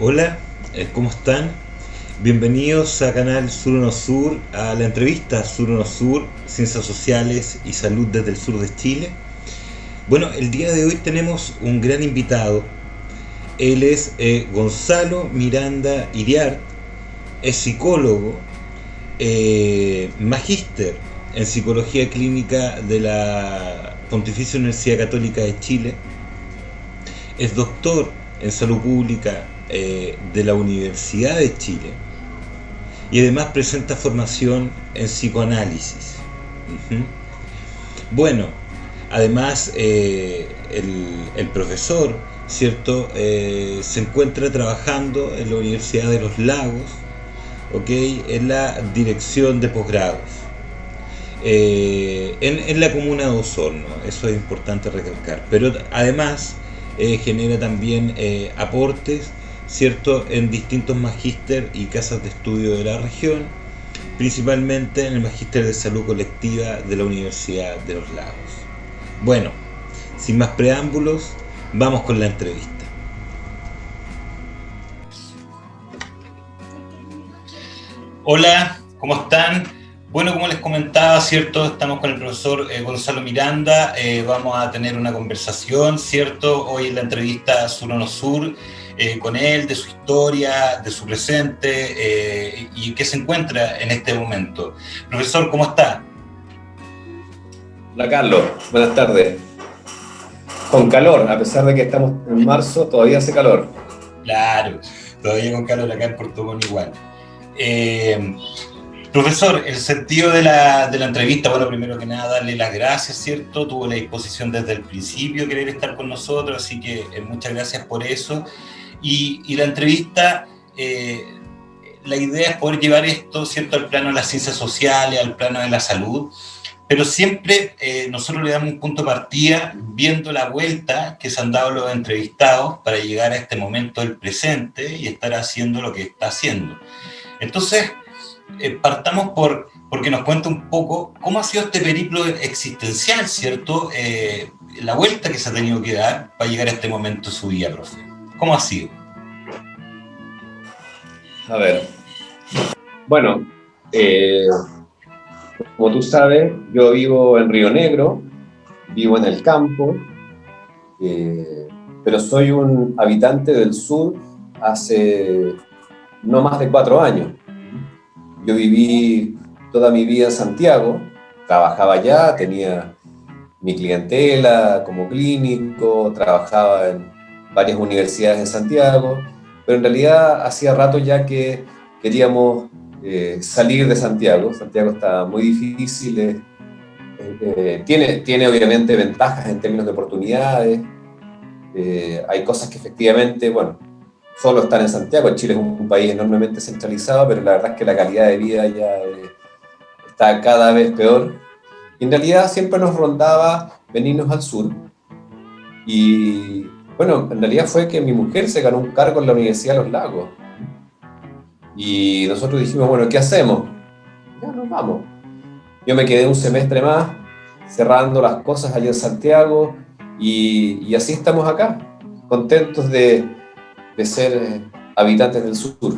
Hola, ¿cómo están? Bienvenidos a Canal Sur Uno Sur, a la entrevista Sur Uno Sur, Ciencias Sociales y Salud desde el sur de Chile. Bueno, el día de hoy tenemos un gran invitado. Él es Gonzalo Miranda Iriart, es psicólogo, magíster en Psicología Clínica de la Pontificia Universidad Católica de Chile, es doctor en Salud Pública de la Universidad de Chile y además presenta formación en psicoanálisis. Uh-huh. Bueno, además el profesor, ¿cierto? Se encuentra trabajando en la Universidad de los Lagos, ¿okay? En la dirección de posgrados en la comuna de Osorno, eso es importante recalcar, pero además genera también aportes, ¿cierto?, en distintos magíster y casas de estudio de la región, principalmente en el magíster de salud colectiva de la Universidad de los Lagos. Bueno, sin más preámbulos, vamos con la entrevista. Hola, ¿cómo están? Bueno, como les comentaba, ¿cierto? Estamos con el profesor Gonzalo Miranda, vamos a tener una conversación, ¿cierto? Hoy en la entrevista Sur Uno Sur, con él, de su historia, de su presente y qué se encuentra en este momento. Profesor, ¿cómo está? Hola Carlos, buenas tardes. Con calor, a pesar de que estamos en marzo, todavía hace calor. Claro, todavía con calor acá en Puerto Montt igual. Profesor, el sentido de la entrevista, bueno, primero que nada, darle las gracias, ¿cierto? Tuvo la disposición desde el principio querer estar con nosotros, así que muchas gracias por eso. Y la entrevista, la idea es poder llevar esto, ¿cierto?, al plano de las ciencias sociales, al plano de la salud, pero siempre nosotros le damos un punto de partida viendo la vuelta que se han dado los entrevistados para llegar a este momento del presente y estar haciendo lo que está haciendo. Entonces, partamos porque nos cuenta un poco cómo ha sido este periplo existencial, ¿cierto? La vuelta que se ha tenido que dar para llegar a este momento de su vida, profe. ¿Cómo ha sido? A ver, bueno, como tú sabes, yo vivo en Río Negro, vivo en el campo, pero soy un habitante del sur hace no más de 4 años. Yo viví toda mi vida en Santiago, trabajaba allá, tenía mi clientela como clínico, trabajaba en varias universidades en Santiago, pero en realidad hacía rato ya que queríamos salir de Santiago. Santiago está muy difícil, tiene obviamente ventajas en términos de oportunidades, hay cosas que efectivamente, bueno, solo están en Santiago. Chile es un país enormemente centralizado, pero la verdad es que la calidad de vida ya está cada vez peor. Y en realidad siempre nos rondaba venirnos al sur. Y bueno, en realidad fue que mi mujer se ganó un cargo en la Universidad de los Lagos. Y nosotros dijimos, bueno, ¿qué hacemos? Ya nos vamos. Yo me quedé un semestre más cerrando las cosas allá en Santiago y así estamos acá, contentos de ser habitantes del sur.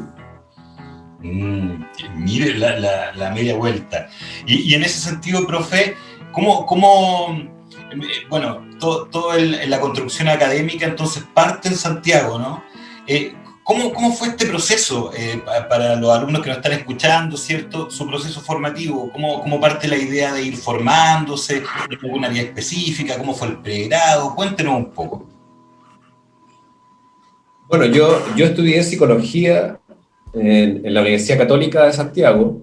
Mire la media vuelta. Y en ese sentido, profe, bueno, todo la construcción académica entonces parte en Santiago, ¿no? ¿Cómo fue este proceso para los alumnos que nos están escuchando, ¿cierto? Su proceso formativo, ¿cómo parte la idea de ir formándose, en alguna área específica? ¿Cómo fue el pregrado? Cuéntenos un poco. Bueno, yo estudié psicología en la Universidad Católica de Santiago,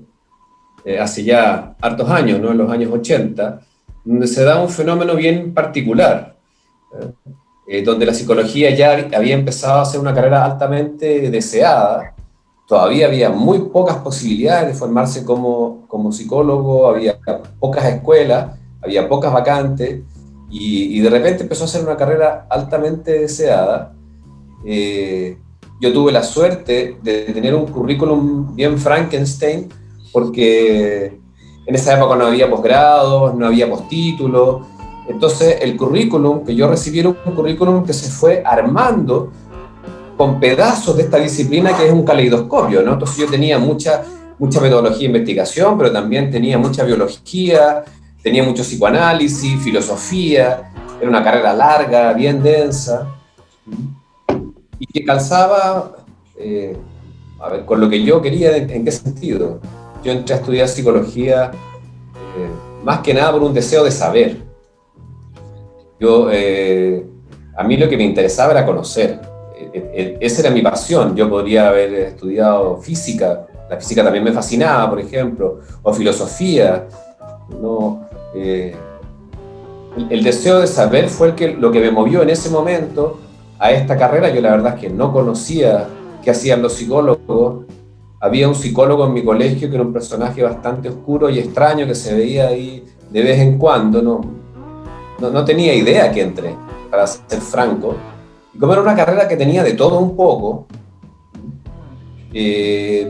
hace ya hartos años, ¿no? En los años 80, donde se da un fenómeno bien particular, donde la psicología ya había empezado a ser una carrera altamente deseada. Todavía había muy pocas posibilidades de formarse como psicólogo, había pocas escuelas, había pocas vacantes, y de repente empezó a ser una carrera altamente deseada. Yo tuve la suerte de tener un currículum bien Frankenstein, porque en esa época no había posgrados, no había postítulos. Entonces el currículum que yo recibí era un currículum que se fue armando con pedazos de esta disciplina que es un caleidoscopio, ¿no? Entonces yo tenía mucha metodología de investigación, pero también tenía mucha biología, tenía mucho psicoanálisis, filosofía, era una carrera larga, bien densa, y que calzaba, a ver, con lo que yo quería. ¿En qué sentido? Yo entré a estudiar psicología más que nada por un deseo de saber. A mí lo que me interesaba era conocer. Esa era mi pasión. Yo podría haber estudiado física, la física también me fascinaba, por ejemplo, o filosofía, ¿no? El deseo de saber fue lo que me movió en ese momento a esta carrera. Yo la verdad es que no conocía qué hacían los psicólogos. Había un psicólogo en mi colegio que era un personaje bastante oscuro y extraño que se veía ahí de vez en cuando. No tenía idea que entré, para ser franco. Y como era una carrera que tenía de todo un poco,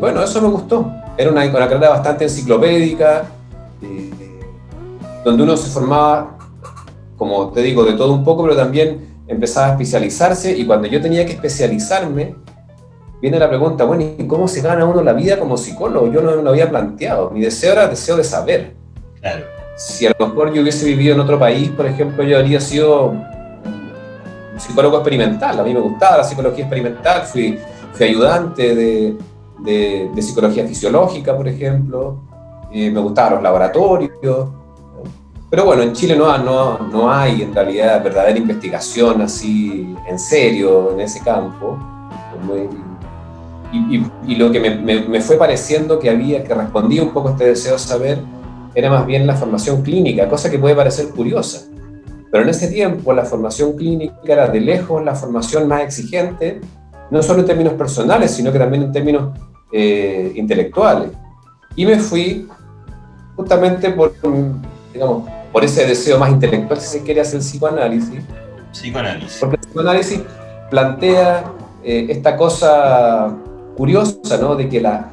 bueno, eso me gustó. Era una carrera bastante enciclopédica, donde uno se formaba, como te digo, de todo un poco, pero también empezaba a especializarse. Y cuando yo tenía que especializarme, viene la pregunta, bueno, ¿y cómo se gana uno la vida como psicólogo? Yo no me lo había planteado. Mi deseo era el deseo de saber. Claro. Si a lo mejor yo hubiese vivido en otro país, por ejemplo, yo habría sido un psicólogo experimental. A mí me gustaba la psicología experimental, fui ayudante de psicología fisiológica, por ejemplo, me gustaban los laboratorios. Pero bueno, en Chile no hay en realidad verdadera investigación así en serio en ese campo. Y lo que me fue pareciendo que respondía un poco a este deseo de saber era más bien la formación clínica, cosa que puede parecer curiosa. Pero en ese tiempo la formación clínica era de lejos la formación más exigente, no solo en términos personales, sino que también en términos intelectuales. Y me fui justamente por ese deseo más intelectual, si se quiere, hacer el psicoanálisis. Porque el psicoanálisis plantea esta cosa curiosa, ¿no? De que la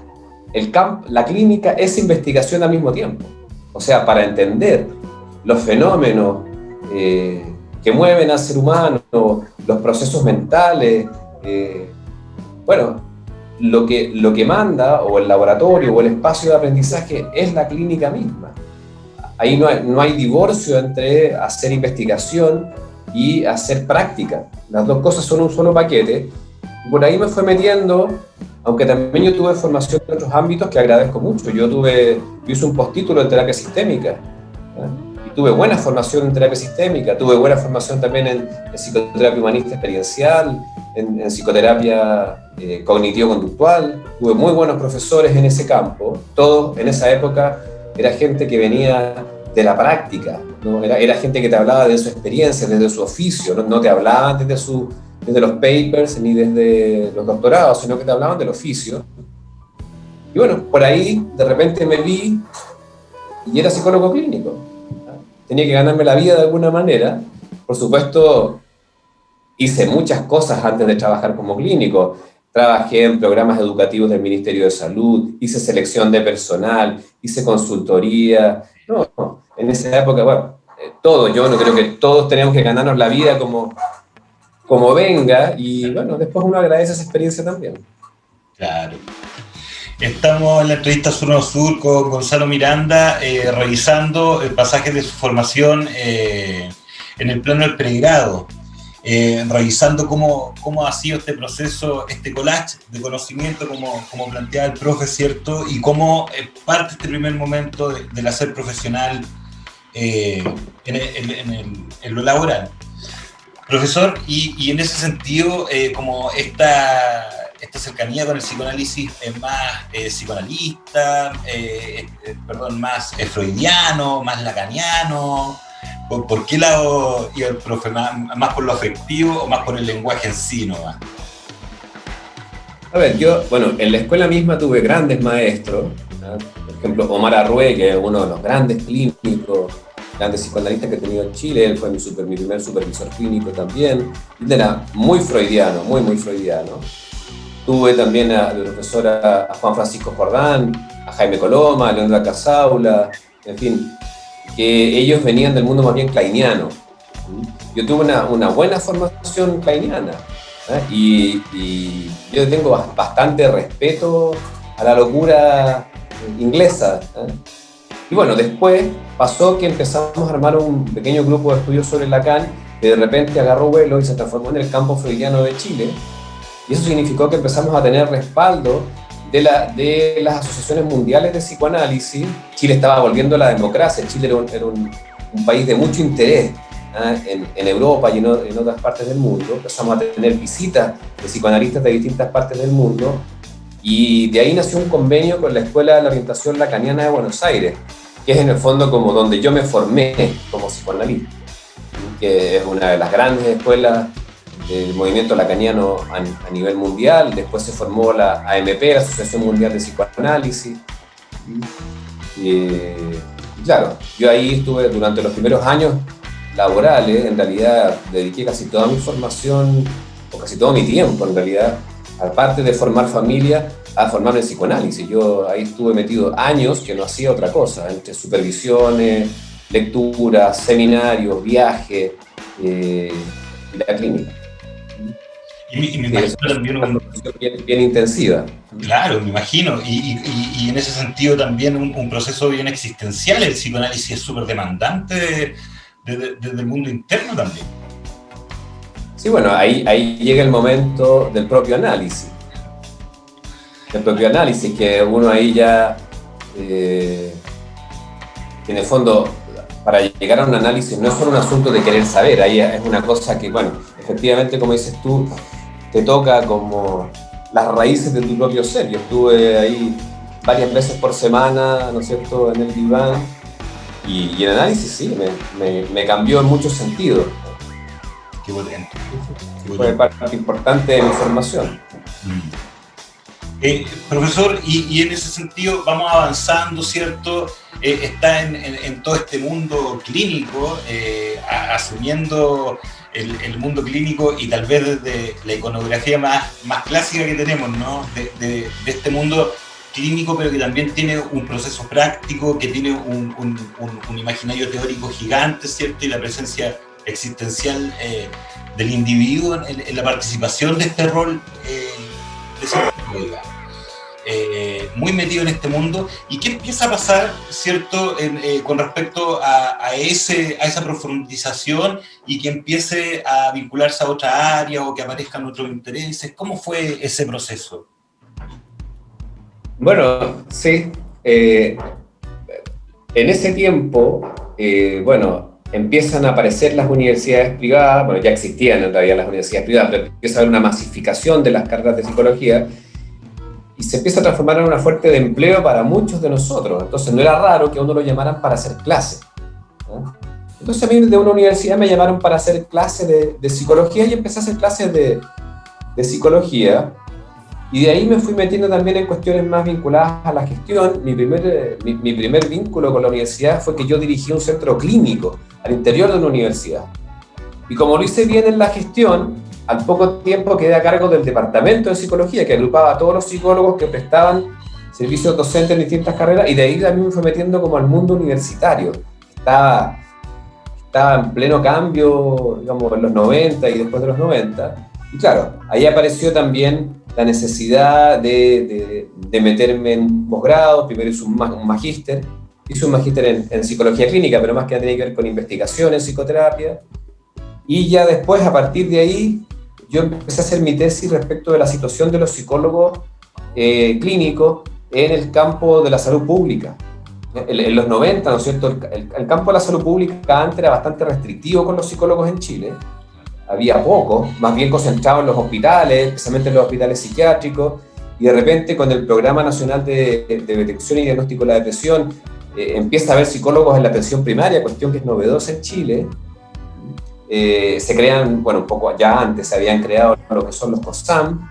clínica es investigación al mismo tiempo. O sea, para entender los fenómenos que mueven al ser humano, los procesos mentales, bueno, lo que manda, o el laboratorio, o el espacio de aprendizaje, es la clínica misma. Ahí no hay divorcio entre hacer investigación y hacer práctica. Las dos cosas son un solo paquete. Y por ahí me fue metiendo, aunque también yo tuve formación en otros ámbitos que agradezco mucho. Yo hice un postítulo en terapia sistémica, y tuve buena formación en terapia sistémica, tuve buena formación también en psicoterapia humanista experiencial, en psicoterapia cognitivo-conductual. Tuve muy buenos profesores en ese campo. Todos en esa época era gente que venía de la práctica, ¿no? Era gente que te hablaba de su experiencia, desde su oficio, no te hablaban desde los papers ni desde los doctorados, sino que te hablaban del oficio. Y bueno, por ahí de repente me vi y era psicólogo clínico. Tenía que ganarme la vida de alguna manera. Por supuesto, hice muchas cosas antes de trabajar como clínico. Trabajé en programas educativos del Ministerio de Salud, hice selección de personal, hice consultoría. No, en esa época, bueno, yo no creo que todos tenemos que ganarnos la vida como venga, y bueno, después uno agradece esa experiencia también. Claro. Estamos en la entrevista Sur No Sur con Gonzalo Miranda, revisando el pasaje de su formación en el plano del pregrado, revisando cómo ha sido este proceso, este collage de conocimiento, como planteaba el profe, ¿cierto? Y cómo parte este primer momento del hacer profesional en lo laboral. Profesor, y en ese sentido, como esta cercanía con el psicoanálisis es más psicoanalista, más freudiano, más lacaniano, ¿por qué lado iba el profe? ¿Más por lo afectivo o más por el lenguaje en sí, no? A ver, yo, en la escuela misma tuve grandes maestros, ¿no? Por ejemplo, Omar Arrué, que es uno de los grandes clínicos, grandes psicoanalistas que he tenido en Chile. Él fue mi primer supervisor clínico también. Él era muy freudiano, muy freudiano. Tuve también de profesor a Juan Francisco Jordán, a Jaime Coloma, a Leandra Casaula, en fin, que ellos venían del mundo más bien kleiniano. Yo tuve una buena formación kleiniana. Y yo tengo bastante respeto a la locura inglesa. Y bueno, después pasó que empezamos a armar un pequeño grupo de estudios sobre Lacan, que de repente agarró vuelo y se transformó en el campo freudiano de Chile. Y eso significó que empezamos a tener respaldo de las asociaciones mundiales de psicoanálisis. Chile estaba volviendo a la democracia. Chile era un país de mucho interés en Europa y en otras partes del mundo. Empezamos a tener visitas de psicoanalistas de distintas partes del mundo. Y de ahí nació un convenio con la Escuela de la Orientación Lacaniana de Buenos Aires, que es en el fondo como donde yo me formé como psicoanalista, que es una de las grandes escuelas del movimiento lacaniano a nivel mundial. Después se formó la AMP, la Asociación Mundial de Psicoanálisis. Y claro, yo ahí estuve durante los primeros años laborales. En realidad dediqué casi toda mi formación, o casi todo mi tiempo en realidad, aparte de formar familia, a formarme en psicoanálisis. Yo ahí estuve metido años que no hacía otra cosa, entre supervisiones, lecturas, seminarios, viajes y la clínica. Y me imagino también bien intensiva. Claro, me imagino. Y en ese sentido también un proceso bien existencial. El psicoanálisis es súper demandante desde el mundo interno también. Sí, bueno, ahí llega el momento del propio análisis. El propio análisis, que uno ahí ya, en el fondo, para llegar a un análisis no es solo un asunto de querer saber, ahí es una cosa que, bueno, efectivamente, como dices tú, te toca como las raíces de tu propio ser. Yo estuve ahí varias veces por semana, ¿no es cierto?, en el diván, y el análisis sí, me cambió en muchos sentidos. Qué potente. Fue parte importante de mi formación. Profesor, y en ese sentido vamos avanzando, ¿cierto? Está en todo este mundo clínico, asumiendo el mundo clínico y tal vez desde la iconografía más clásica que tenemos, ¿no? De este mundo clínico, pero que también tiene un proceso práctico, que tiene un imaginario teórico gigante, ¿cierto? Y la presencia existencial del individuo en la participación de este rol de psicólogo, muy metido en este mundo. ¿Y qué empieza a pasar, cierto, con respecto a esa profundización y que empiece a vincularse a otra área o que aparezcan otros intereses? ¿Cómo fue ese proceso? Bueno, sí. En ese tiempo, bueno, empiezan a aparecer las universidades privadas. Bueno, ya existían en realidad las universidades privadas, pero empieza a haber una masificación de las carreras de psicología y se empieza a transformar en una fuente de empleo para muchos de nosotros. Entonces no era raro que a uno lo llamaran para hacer clase, ¿no? Entonces a mí de una universidad me llamaron para hacer clases de psicología y empecé a hacer clases de psicología. Y de ahí me fui metiendo también en cuestiones más vinculadas a la gestión. Mi primer vínculo con la universidad fue que yo dirigí un centro clínico al interior de una universidad. Y como lo hice bien en la gestión, al poco tiempo quedé a cargo del departamento de psicología, que agrupaba a todos los psicólogos que prestaban servicios docentes en distintas carreras, y de ahí también me fui metiendo como al mundo universitario. Estaba en pleno cambio, digamos, en los 90 y después de los 90. Y claro, ahí apareció también la necesidad de meterme en un posgrado. Primero hice un magíster. Hice un magíster en psicología clínica, pero más que nada tenía que ver con investigación en psicoterapia. Y ya después, a partir de ahí, yo empecé a hacer mi tesis respecto de la situación de los psicólogos clínicos en el campo de la salud pública. En los 90, ¿no es cierto?, el campo de la salud pública antes era bastante restrictivo con los psicólogos en Chile. Había poco, más bien concentrado en los hospitales, especialmente en los hospitales psiquiátricos, y de repente con el Programa Nacional de Detección y Diagnóstico de la Depresión empieza a haber psicólogos en la atención primaria, cuestión que es novedosa en Chile. Se crean, bueno, un poco ya antes se habían creado lo que son los COSAM,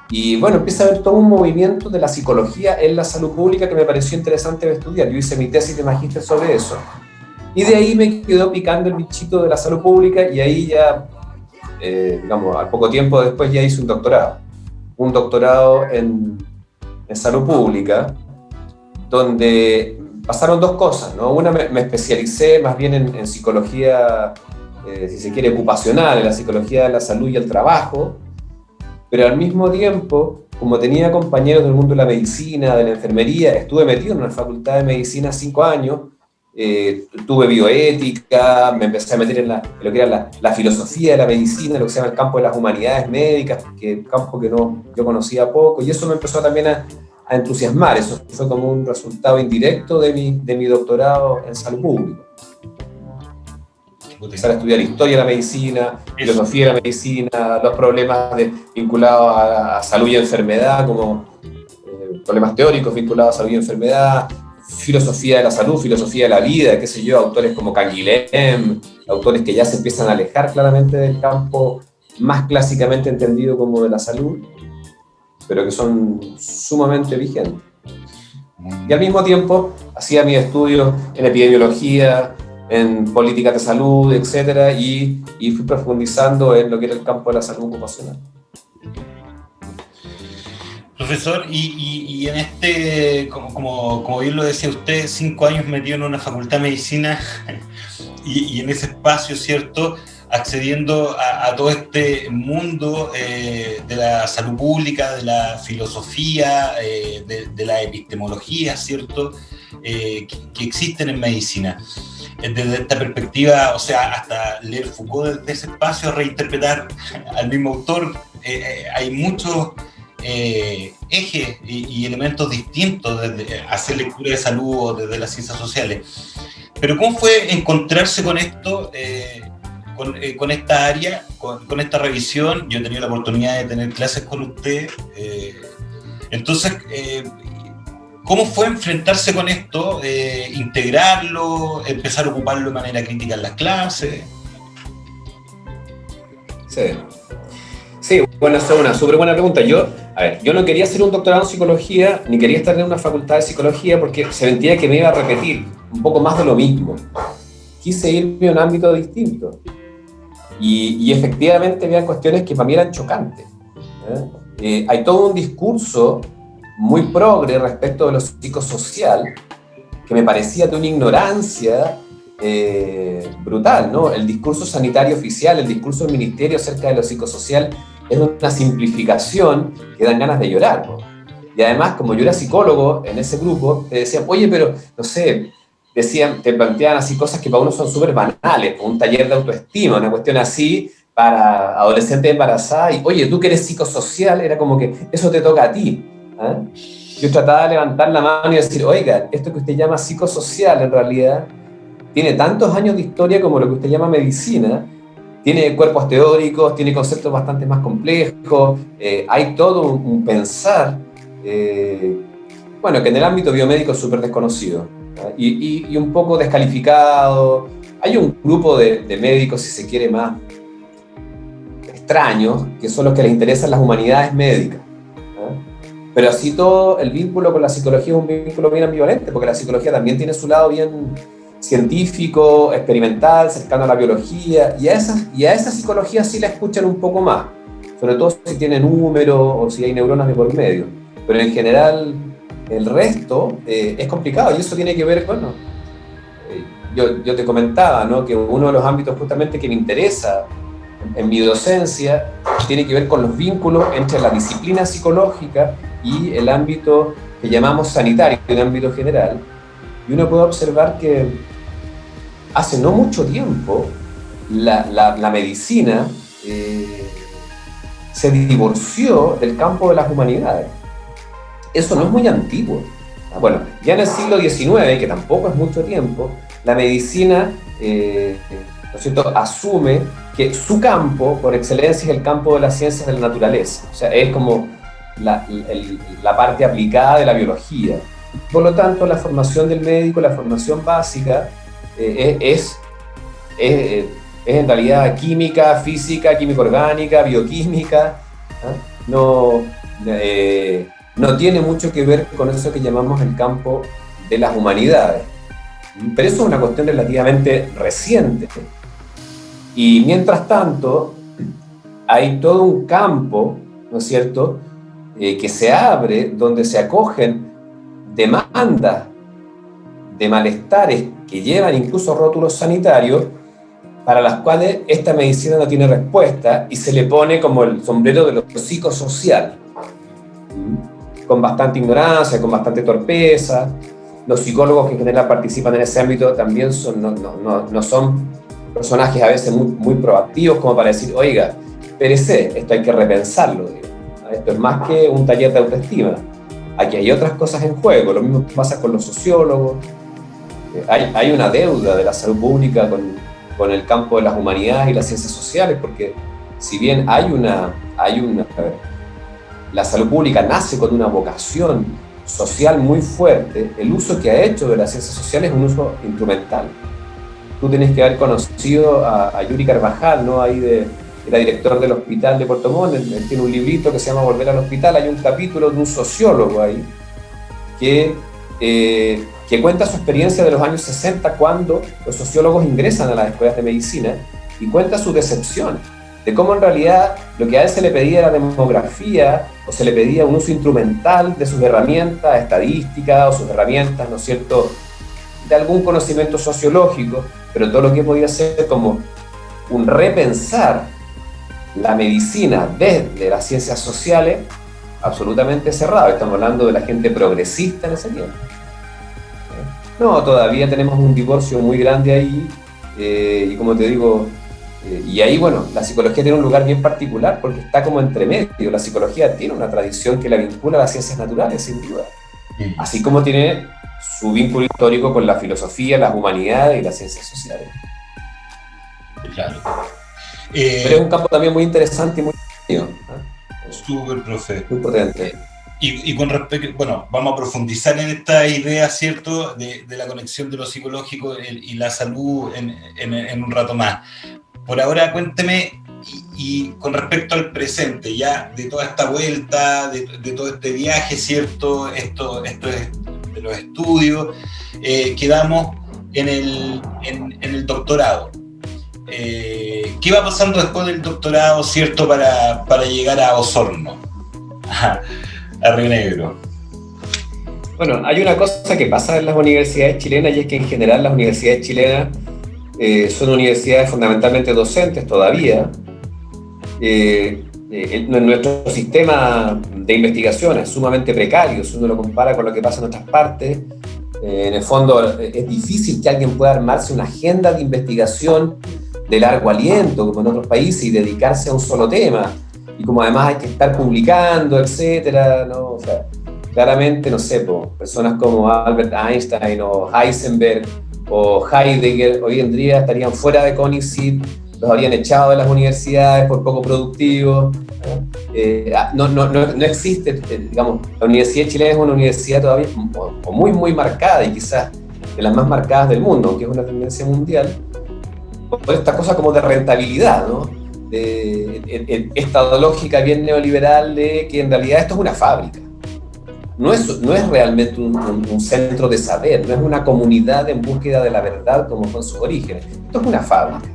y bueno, empieza a haber todo un movimiento de la psicología en la salud pública que me pareció interesante de estudiar. Yo hice mi tesis de magíster sobre eso, y de ahí me quedó picando el bichito de la salud pública, y ahí ya, digamos, al poco tiempo después ya hice un doctorado en salud pública, donde pasaron dos cosas, ¿no? Una, me especialicé más bien en psicología, si se quiere, ocupacional, en la psicología de la salud y el trabajo, pero al mismo tiempo, como tenía compañeros del mundo de la medicina, de la enfermería, estuve metido en una facultad de medicina 5 años, tuve bioética, me empecé a meter en lo que era la filosofía de la medicina, lo que se llama el campo de las humanidades médicas, que es un campo que yo conocía poco, y eso me empezó también a entusiasmar. Eso fue como un resultado indirecto de mi doctorado en salud pública. Empezar a estudiar historia de la medicina, filosofía de la medicina, los problemas vinculados a salud y enfermedad, como problemas teóricos vinculados a salud y enfermedad, filosofía de la salud, filosofía de la vida, qué sé yo, autores como Canguilhem, autores que ya se empiezan a alejar claramente del campo más clásicamente entendido como de la salud, pero que son sumamente vigentes. Y al mismo tiempo hacía mis estudios en epidemiología, en políticas de salud, etcétera, y fui profundizando en lo que era el campo de la salud ocupacional. Profesor, y en como bien lo decía usted, 5 años metido en una facultad de medicina y en ese espacio, ¿cierto?, accediendo a todo este mundo de la salud pública, de la filosofía, de la epistemología, ¿cierto?, que existen en medicina. Desde esta perspectiva, o sea, hasta leer Foucault desde ese espacio, reinterpretar al mismo autor, hay muchos ejes y elementos distintos desde hacer lectura de salud o desde las ciencias sociales. Pero ¿cómo fue encontrarse con esto, con esta área, con esta revisión? Yo he tenido la oportunidad de tener clases con usted. Entonces, ¿cómo fue enfrentarse con esto, integrarlo, empezar a ocuparlo de manera crítica en las clases? Sí, bueno, esa es una súper buena pregunta. Yo no quería hacer un doctorado en psicología, ni quería estar en una facultad de psicología porque se sentía que me iba a repetir un poco más de lo mismo. Quise irme a un ámbito distinto. Y efectivamente había cuestiones que para mí eran chocantes. Hay todo un discurso muy progre respecto de lo psicosocial que me parecía de una ignorancia brutal, ¿no? El discurso sanitario oficial, el discurso del ministerio acerca de lo psicosocial es una simplificación que dan ganas de llorar, ¿no? Y además, como yo era psicólogo en ese grupo, te decían, oye, pero, no sé, te planteaban así cosas que para uno son súper banales, como un taller de autoestima, una cuestión así para adolescentes embarazadas, y oye, tú que eres psicosocial, era como que eso te toca a ti. Yo trataba de levantar la mano y decir, oiga, esto que usted llama psicosocial en realidad tiene tantos años de historia como lo que usted llama medicina, tiene cuerpos teóricos, tiene conceptos bastante más complejos, hay todo un pensar, bueno, que en el ámbito biomédico es súper desconocido, y un poco descalificado. Hay un grupo de médicos, si se quiere, más extraños, que son los que les interesan las humanidades médicas. Pero así todo, el vínculo con la psicología es un vínculo bien ambivalente, porque la psicología también tiene su lado bien científico, experimental, cercano a la biología, y a esa psicología sí la escuchan un poco más, sobre todo si tiene números o si hay neuronas de por medio. Pero en general, el resto es complicado, y eso tiene que ver, bueno, yo te comentaba, ¿no?, que uno de los ámbitos justamente que me interesa en mi docencia tiene que ver con los vínculos entre la disciplina psicológica y el ámbito que llamamos sanitario, el ámbito general. Y uno puede observar que hace no mucho tiempo la medicina se divorció del campo de las humanidades. Eso no es muy antiguo. Bueno, ya en el siglo XIX, que tampoco es mucho tiempo, la medicina ¿no es cierto?, asume que su campo, por excelencia, es el campo de las ciencias de la naturaleza. O sea, es como la parte aplicada de la biología. Por lo tanto, la formación del médico, la formación básica, es en realidad química, física, química orgánica, bioquímica. No tiene mucho que ver con eso que llamamos el campo de las humanidades. Pero eso es una cuestión relativamente reciente. Y mientras tanto, hay todo un campo, ¿no es cierto?, que se abre, donde se acogen demandas de malestares que llevan incluso rótulos sanitarios, para las cuales esta medicina no tiene respuesta y se le pone como el sombrero de lo psicosocial, con bastante ignorancia, con bastante torpeza. Los psicólogos que en general participan en ese ámbito también no son personajes a veces muy proactivos como para decir, oiga, espérese, esto hay que repensarlo, digamos. Esto es más que un taller de autoestima. Aquí hay otras cosas en juego. Lo mismo pasa con los sociólogos. Hay una deuda de la salud pública con el campo de las humanidades y las ciencias sociales, porque si bien la salud pública nace con una vocación social muy fuerte, el uso que ha hecho de las ciencias sociales es un uso instrumental. Tú tenés que haber conocido a Yuri Carvajal, ¿no? Era director del hospital de Puerto Montt, él tiene un librito que se llama Volver al Hospital, hay un capítulo de un sociólogo ahí que cuenta su experiencia de los años 60 cuando los sociólogos ingresan a las escuelas de medicina y cuenta su decepción de cómo en realidad lo que a él se le pedía era demografía o se le pedía un uso instrumental de sus herramientas estadísticas o sus herramientas, ¿no es cierto?, de algún conocimiento sociológico, pero todo lo que podía ser como un repensar la medicina desde las ciencias sociales, absolutamente cerrado. Estamos hablando de la gente progresista en ese tiempo. No, todavía tenemos un divorcio muy grande ahí, y como te digo, y ahí, bueno, la psicología tiene un lugar bien particular porque está como entre medio. La psicología tiene una tradición que la vincula a las ciencias naturales, sin duda. Así como tiene su vínculo histórico con la filosofía, las humanidades y las ciencias sociales. Claro. Pero es un campo también muy interesante y muy... Súper, profe. Muy potente. Y con respecto, bueno, vamos a profundizar en esta idea, ¿cierto?, de la conexión de lo psicológico y la salud en un rato más. Por ahora, cuénteme, y con respecto al presente, ya de toda esta vuelta, de todo este viaje, ¿cierto?, esto es de los estudios, quedamos en el doctorado. ¿Qué va pasando después del doctorado, cierto, para llegar a Osorno, a Río Negro? Bueno, hay una cosa que pasa en las universidades chilenas y es que en general las universidades chilenas son universidades fundamentalmente docentes todavía. Nuestro sistema de investigación es sumamente precario, si uno lo compara con lo que pasa en otras partes. En el fondo es difícil que alguien pueda armarse una agenda de investigación de largo aliento, como en otros países, y dedicarse a un solo tema. Y como además hay que estar publicando, etcétera, ¿no? O sea, claramente, no sé, personas como Albert Einstein o Heisenberg o Heidegger hoy en día estarían fuera de CONICET, los habrían echado de las universidades por poco productivos. No existe, digamos, la universidad chilena es una universidad todavía muy, muy marcada y quizás de las más marcadas del mundo, aunque es una tendencia mundial, por esta cosa como de rentabilidad, ¿no? Esta lógica bien neoliberal de que en realidad esto es una fábrica. No es realmente un centro de saber, no es una comunidad en búsqueda de la verdad como fue en sus orígenes. Esto es una fábrica.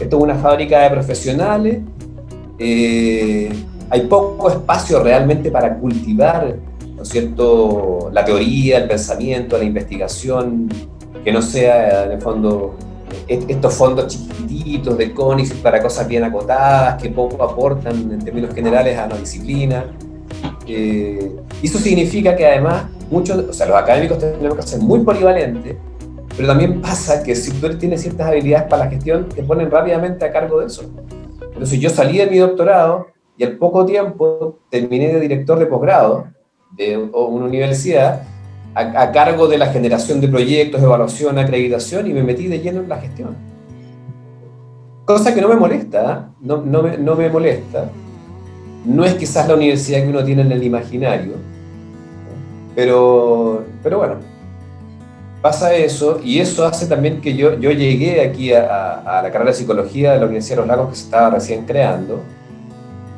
Esto es una fábrica de profesionales. Hay poco espacio realmente para cultivar, ¿no es cierto?, la teoría, el pensamiento, la investigación, que no sea, en el fondo, estos fondos chiquititos de CONICET para cosas bien acotadas, que poco aportan en términos generales a la disciplina. Y eso significa que además los académicos tenemos que ser muy polivalentes, pero también pasa que si tú tienes ciertas habilidades para la gestión, te ponen rápidamente a cargo de eso. Entonces yo salí de mi doctorado y al poco tiempo terminé de director de posgrado de una universidad a cargo de la generación de proyectos, evaluación, acreditación, y me metí de lleno en la gestión. Cosa que no me molesta, no me molesta. No es quizás la universidad que uno tiene en el imaginario, pero bueno, pasa eso, y eso hace también que yo llegué aquí a la carrera de psicología de la Universidad de Los Lagos, que se estaba recién creando,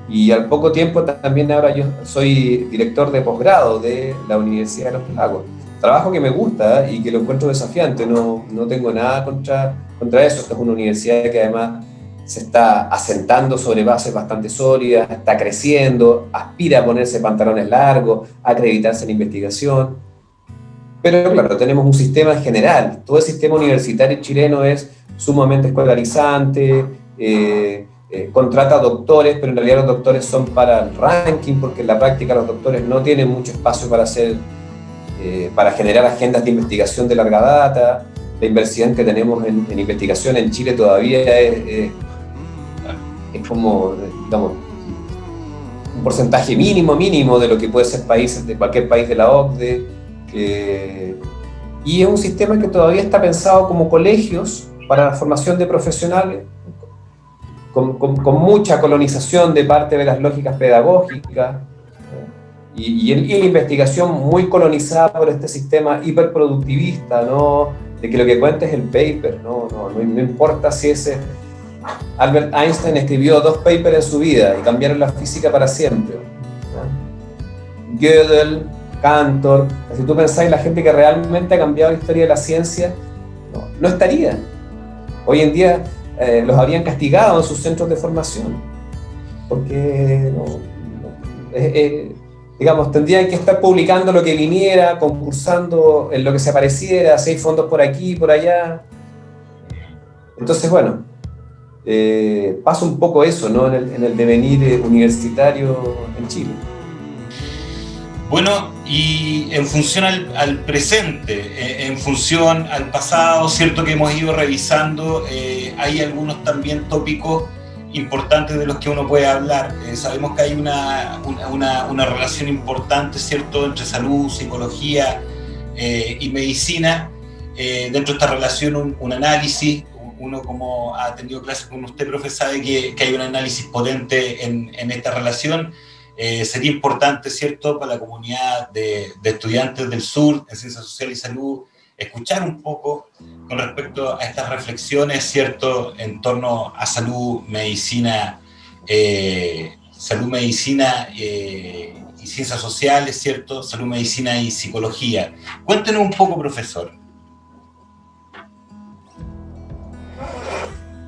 y al poco tiempo también ahora yo soy director de posgrado de la Universidad de Los Lagos. Trabajo que me gusta y que lo encuentro desafiante, no tengo nada contra eso. Esta es una universidad que además se está asentando sobre bases bastante sólidas, está creciendo, aspira a ponerse pantalones largos, a acreditarse en investigación. Pero claro, tenemos un sistema en general, todo el sistema universitario chileno es sumamente escolarizante, contrata doctores, pero en realidad los doctores son para el ranking, porque en la práctica los doctores no tienen mucho espacio para generar agendas de investigación de larga data. La inversión que tenemos en investigación en Chile todavía es como, digamos, un porcentaje mínimo de lo que puede ser de cualquier país de la OCDE. Y es un sistema que todavía está pensado como colegios para la formación de profesionales, con mucha colonización de parte de las lógicas pedagógicas, y la investigación muy colonizada por este sistema hiperproductivista, ¿no? De que lo que cuenta es el paper, no importa si ese... Albert Einstein escribió 2 papers en su vida y cambiaron la física para siempre, ¿no? Gödel, Cantor, si tú pensáis la gente que realmente ha cambiado la historia de la ciencia, no estaría. Hoy en día los habrían castigado en sus centros de formación, porque digamos, tendrían que estar publicando lo que viniera, concursando en lo que se apareciera, 6 fondos por aquí, por allá. Entonces, bueno, pasa un poco eso, ¿no? en el devenir universitario en Chile. Bueno, y en función al presente, en función al pasado, cierto que hemos ido revisando, hay algunos también tópicos importantes de los que uno puede hablar. Sabemos que hay una relación importante, cierto, entre salud, psicología y medicina. Dentro de esta relación un análisis, uno como ha tenido clases con usted, profe, sabe que hay un análisis potente en esta relación. Sería importante, ¿cierto?, para la comunidad de estudiantes del sur en Ciencias Sociales y Salud, escuchar un poco con respecto a estas reflexiones, ¿cierto?, en torno a salud, medicina y ciencias sociales, ¿cierto?, salud, medicina y psicología. Cuéntenos un poco, profesor.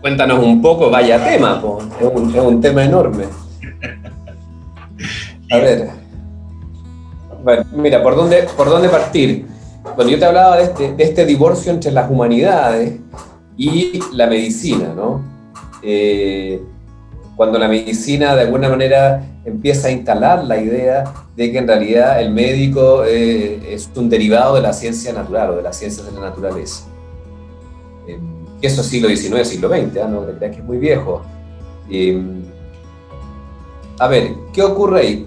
Cuéntanos un poco, vaya tema, es un tema enorme. A ver, bueno, mira, ¿por dónde partir? Bueno, yo te hablaba de este divorcio entre las humanidades y la medicina, ¿no? Cuando la medicina de alguna manera empieza a instalar la idea de que en realidad el médico es un derivado de la ciencia natural o de las ciencias de la naturaleza. Eso es siglo XIX, siglo XX, no te creas que es muy viejo. A ver, ¿qué ocurre ahí?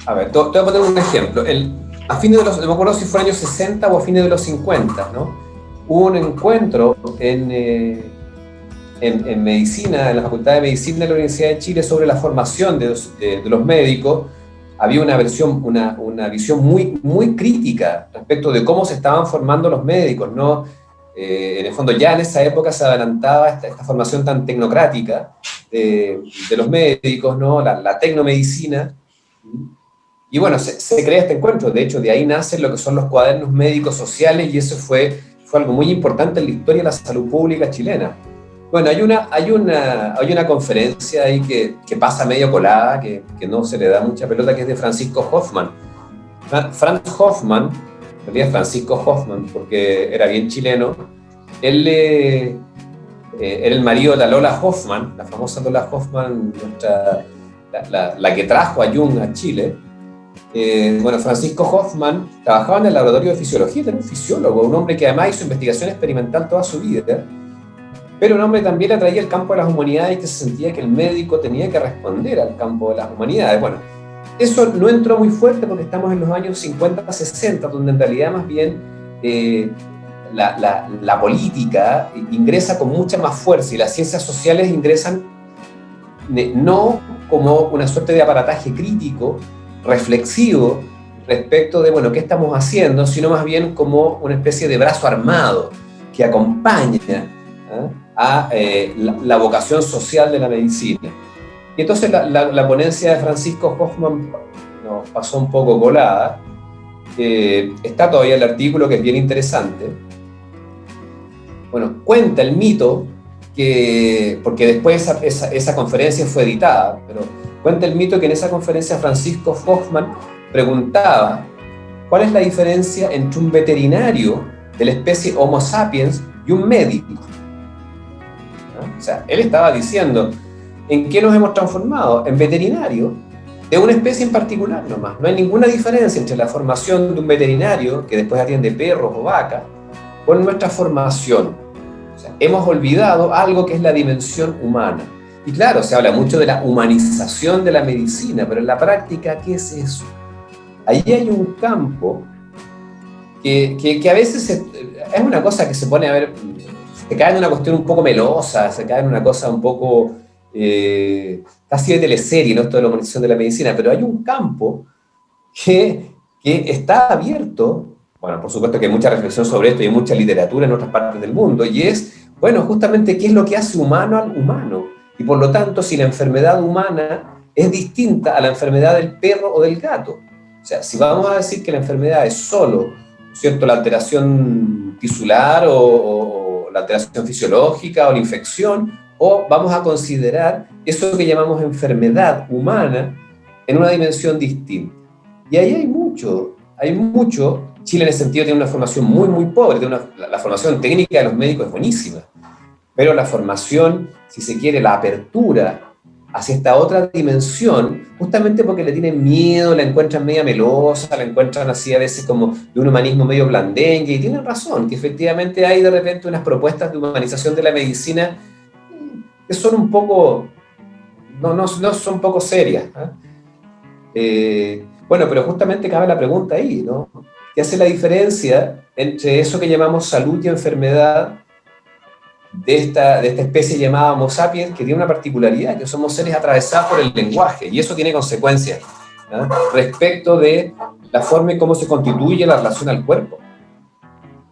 A ver, te voy a poner un ejemplo. A fines de no me acuerdo si fue años 60 o a fines de los 50, ¿no? Hubo un encuentro en medicina, en la Facultad de Medicina de la Universidad de Chile, sobre la formación de los médicos. Había una visión muy, muy crítica respecto de cómo se estaban formando los médicos, ¿no? En el fondo ya en esa época se adelantaba esta formación tan tecnocrática de los médicos, ¿no? La tecnomedicina. Y bueno, se crea este encuentro. De hecho, de ahí nacen lo que son los cuadernos médicos sociales, y eso fue algo muy importante en la historia de la salud pública chilena. Bueno, hay una conferencia ahí que pasa medio colada, que no se le da mucha pelota, que es de Francisco Hoffman. Franz Hoffman, en realidad Francisco Hoffman, porque era bien chileno. Él era el marido de la Lola Hoffman, la famosa Lola Hoffman, la que trajo a Jung a Chile. Bueno, Francisco Hoffman trabajaba en el laboratorio de fisiología, era un fisiólogo, un hombre que además hizo investigación experimental toda su vida, pero un hombre también atraía el campo de las humanidades, y que se sentía que el médico tenía que responder al campo de las humanidades. Bueno, eso no entró muy fuerte porque estamos en los años 50, 60, donde en realidad más bien la política ingresa con mucha más fuerza, y las ciencias sociales ingresan no como una suerte de aparataje crítico, reflexivo respecto de, bueno, qué estamos haciendo, sino más bien como una especie de brazo armado que acompaña a la vocación social de la medicina. Y entonces la ponencia de Francisco Hoffman nos pasó un poco colada. Está todavía el artículo, que es bien interesante. Bueno, cuenta el mito, porque después esa conferencia fue editada, pero cuenta el mito que en esa conferencia Francisco Hoffman preguntaba cuál es la diferencia entre un veterinario de la especie Homo sapiens y un médico. ¿No? O sea, él estaba diciendo, ¿en qué nos hemos transformado? En veterinario de una especie en particular nomás. No hay ninguna diferencia entre la formación de un veterinario que después atiende perros o vacas con nuestra formación. O sea, hemos olvidado algo que es la dimensión humana. Y claro, se habla mucho de la humanización de la medicina, pero en la práctica, ¿qué es eso? Ahí hay un campo que a veces es una cosa que se pone a ver, se cae en una cuestión un poco melosa, se cae en una cosa un poco casi de teleserie, ¿no? Esto de la humanización de la medicina, pero hay un campo que está abierto. Bueno, por supuesto que hay mucha reflexión sobre esto y hay mucha literatura en otras partes del mundo, y es, bueno, justamente qué es lo que hace humano al humano. Y por lo tanto, si la enfermedad humana es distinta a la enfermedad del perro o del gato. O sea, si vamos a decir que la enfermedad es solo, ¿cierto?, la alteración tisular o la alteración fisiológica o la infección, o vamos a considerar eso que llamamos enfermedad humana en una dimensión distinta. Y ahí hay mucho. Chile en ese sentido tiene una formación muy, muy pobre. La formación técnica de los médicos es buenísima, pero la formación, si se quiere, la apertura hacia esta otra dimensión, justamente porque le tienen miedo, la encuentran media melosa, la encuentran así a veces como de un humanismo medio blandengue, y tienen razón, que efectivamente hay de repente unas propuestas de humanización de la medicina que son un poco, no son poco serias. Bueno, pero justamente cabe la pregunta ahí, ¿no? ¿Qué hace la diferencia entre eso que llamamos salud y enfermedad de esta especie llamada Homo sapiens, que tiene una particularidad, que somos seres atravesados por el lenguaje, y eso tiene consecuencias, ¿no?, respecto de la forma en cómo se constituye la relación al cuerpo.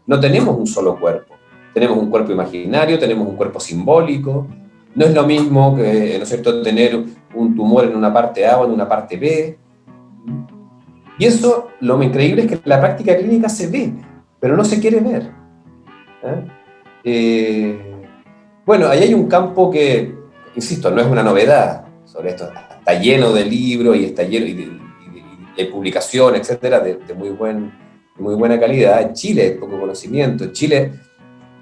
No tenemos un solo cuerpo, tenemos un cuerpo imaginario, tenemos un cuerpo simbólico. No es lo mismo que, ¿no es cierto?, tener un tumor en una parte A o en una parte B. Y eso, lo increíble es que en la práctica clínica se ve, pero no se quiere ver. Bueno, ahí hay un campo que, insisto, no es una novedad sobre esto. Está lleno de libros y está lleno y hay publicaciones, etcétera, de muy buena calidad. En Chile hay poco conocimiento. En Chile,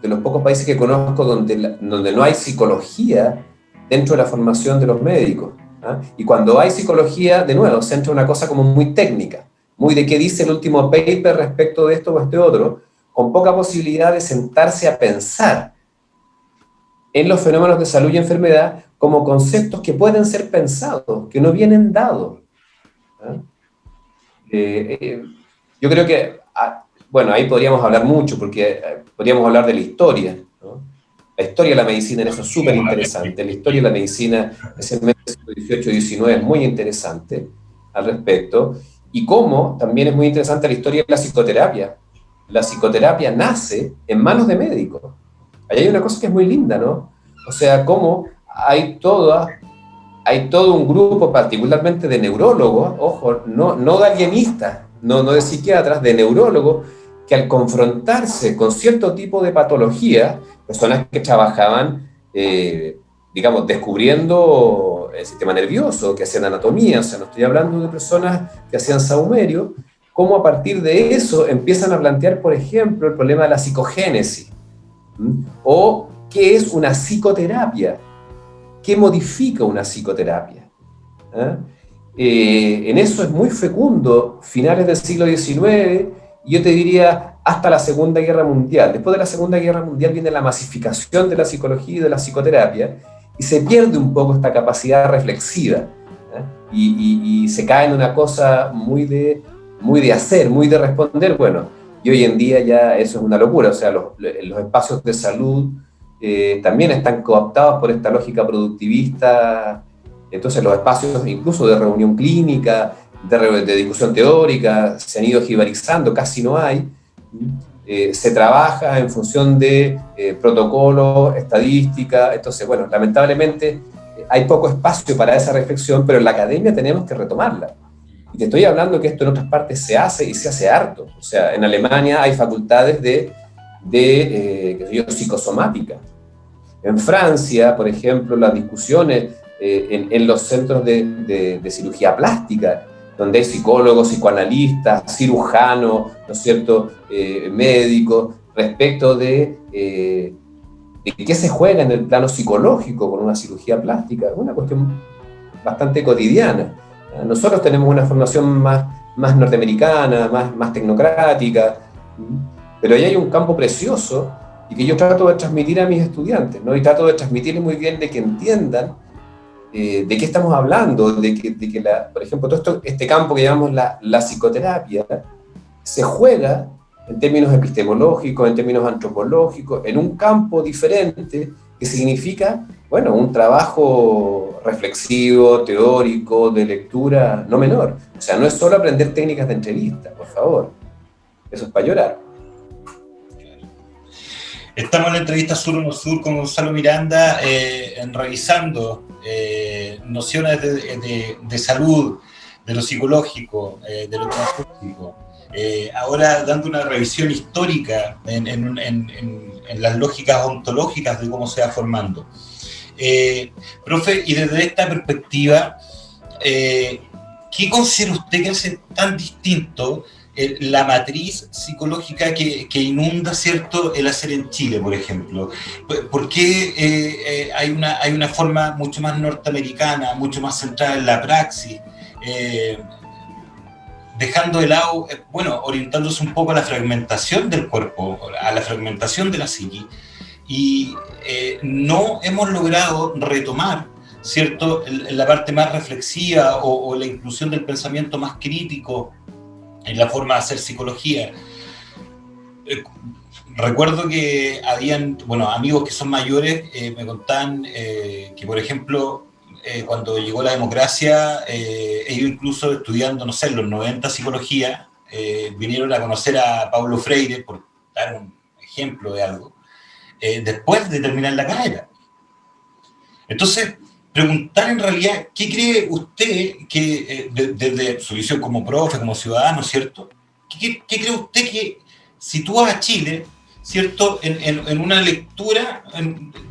de los pocos países que conozco donde no hay psicología dentro de la formación de los médicos. Y cuando hay psicología, de nuevo, se entra una cosa como muy técnica, muy de qué dice el último paper respecto de esto o este otro, con poca posibilidad de sentarse a pensar en los fenómenos de salud y enfermedad como conceptos que pueden ser pensados, que no vienen dados. Yo creo que, bueno, ahí podríamos hablar mucho, porque podríamos hablar de la historia, ¿no? La historia de la medicina en eso es súper interesante. La historia de la medicina, especialmente del siglo XVIII y XIX, es muy interesante al respecto. Y cómo también es muy interesante la historia de la psicoterapia. La psicoterapia nace en manos de médicos. Ahí hay una cosa que es muy linda, ¿no? O sea, cómo hay todo un grupo, particularmente de neurólogos, ojo, no de alienistas, no de psiquiatras, de neurólogos, que al confrontarse con cierto tipo de patología, personas que trabajaban, digamos, descubriendo el sistema nervioso, que hacían anatomía, o sea, no estoy hablando de personas que hacían sahumerio, cómo a partir de eso empiezan a plantear, por ejemplo, el problema de la psicogénesis, o qué es una psicoterapia, qué modifica una psicoterapia. En eso es muy fecundo, finales del siglo XIX, y yo te diría hasta la Segunda Guerra Mundial. Después de la Segunda Guerra Mundial viene la masificación de la psicología y de la psicoterapia, y se pierde un poco esta capacidad reflexiva, y se cae en una cosa muy de hacer, muy de responder. Bueno, y hoy en día ya eso es una locura. O sea, los espacios de salud también están cooptados por esta lógica productivista. Entonces los espacios incluso de reunión clínica, de discusión teórica, se han ido jibarizando, casi no hay. Se trabaja en función de protocolos, estadística. Entonces, bueno, lamentablemente hay poco espacio para esa reflexión, pero en la academia tenemos que retomarla. Y te estoy hablando que esto en otras partes se hace y se hace harto. O sea, en Alemania hay facultades de psicosomática. En Francia, por ejemplo, las discusiones en los centros de cirugía plástica, donde hay psicólogos, psicoanalistas, cirujanos, ¿no es cierto?, médicos, respecto de qué se juega en el plano psicológico con una cirugía plástica, es una cuestión bastante cotidiana. Nosotros tenemos una formación más norteamericana, más tecnocrática, pero ahí hay un campo precioso y que yo trato de transmitir a mis estudiantes, ¿no? Y trato de transmitirles muy bien de que entiendan de qué estamos hablando, por ejemplo, este campo que llamamos la psicoterapia se juega en términos epistemológicos, en términos antropológicos, en un campo diferente que significa, bueno, un trabajo reflexivo, teórico, de lectura, no menor. O sea, no es solo aprender técnicas de entrevista, por favor. Eso es para llorar. Estamos en la entrevista Sur o No Sur con Gonzalo Miranda, revisando nociones de salud, de lo psicológico, de lo terapéutico. Ahora dando una revisión histórica en las lógicas ontológicas de cómo se va formando. Profe, y desde esta perspectiva, ¿qué considera usted que hace tan distinto la matriz psicológica que inunda, ¿cierto?, el hacer en Chile, por ejemplo? ¿Por qué hay una forma mucho más norteamericana, mucho más centrada en la praxis? Dejando de lado, orientándose un poco a la fragmentación del cuerpo, a la fragmentación de la psiqui, y no hemos logrado retomar, ¿cierto?, la parte más reflexiva o la inclusión del pensamiento más crítico en la forma de hacer psicología. Recuerdo que habían, amigos que son mayores me contaban que, por ejemplo, cuando llegó la democracia, ellos incluso estudiando, no sé, en los 90 psicología, vinieron a conocer a Paulo Freire, por dar un ejemplo de algo, después de terminar la carrera. Entonces, preguntar en realidad, ¿qué cree usted que, desde su visión como profe, como ciudadano, ¿cierto? ¿Qué cree usted que sitúa a Chile, ¿cierto?, en una lectura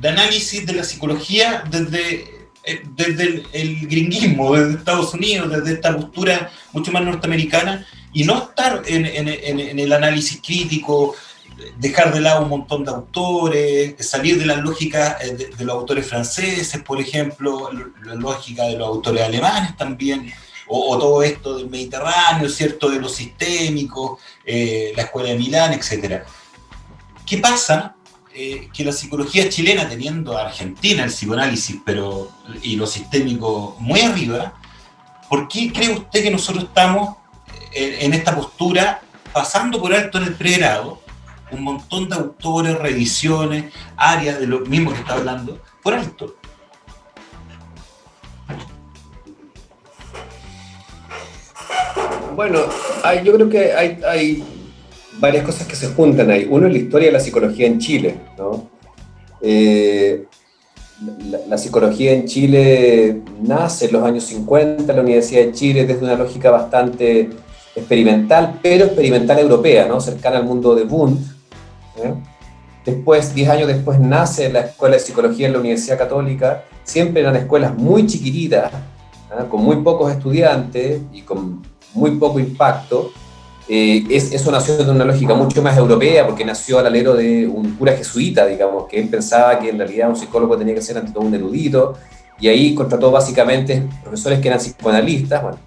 de análisis de la psicología desde el gringuismo, desde Estados Unidos, desde esta postura mucho más norteamericana, y no estar en el análisis crítico, dejar de lado un montón de autores, salir de las lógicas de los autores franceses, por ejemplo, la lógica de los autores alemanes también, o todo esto del Mediterráneo, ¿cierto?, de lo sistémico, la escuela de Milán, etc. ¿Qué pasa? Que la psicología chilena, teniendo a Argentina el psicoanálisis y lo sistémico muy arriba, ¿por qué cree usted que nosotros estamos en esta postura, pasando por alto en el pregrado un montón de autores, revisiones, áreas de lo mismo que está hablando, por alto? Bueno, yo creo que hay varias cosas que se juntan ahí. Uno es la historia de la psicología en Chile, ¿no? La psicología en Chile nace en los años 50 en la Universidad de Chile desde una lógica bastante experimental, pero experimental europea, ¿no?, cercana al mundo de Wundt. Después, 10 años después, nace la Escuela de Psicología en la Universidad Católica. Siempre eran escuelas muy chiquititas, con muy pocos estudiantes y con muy poco impacto. Eso nació de una lógica mucho más europea, porque nació al alero de un cura jesuita, digamos, que él pensaba que en realidad un psicólogo tenía que ser ante todo un erudito, y ahí contrató básicamente profesores que eran psicoanalistas. Bueno,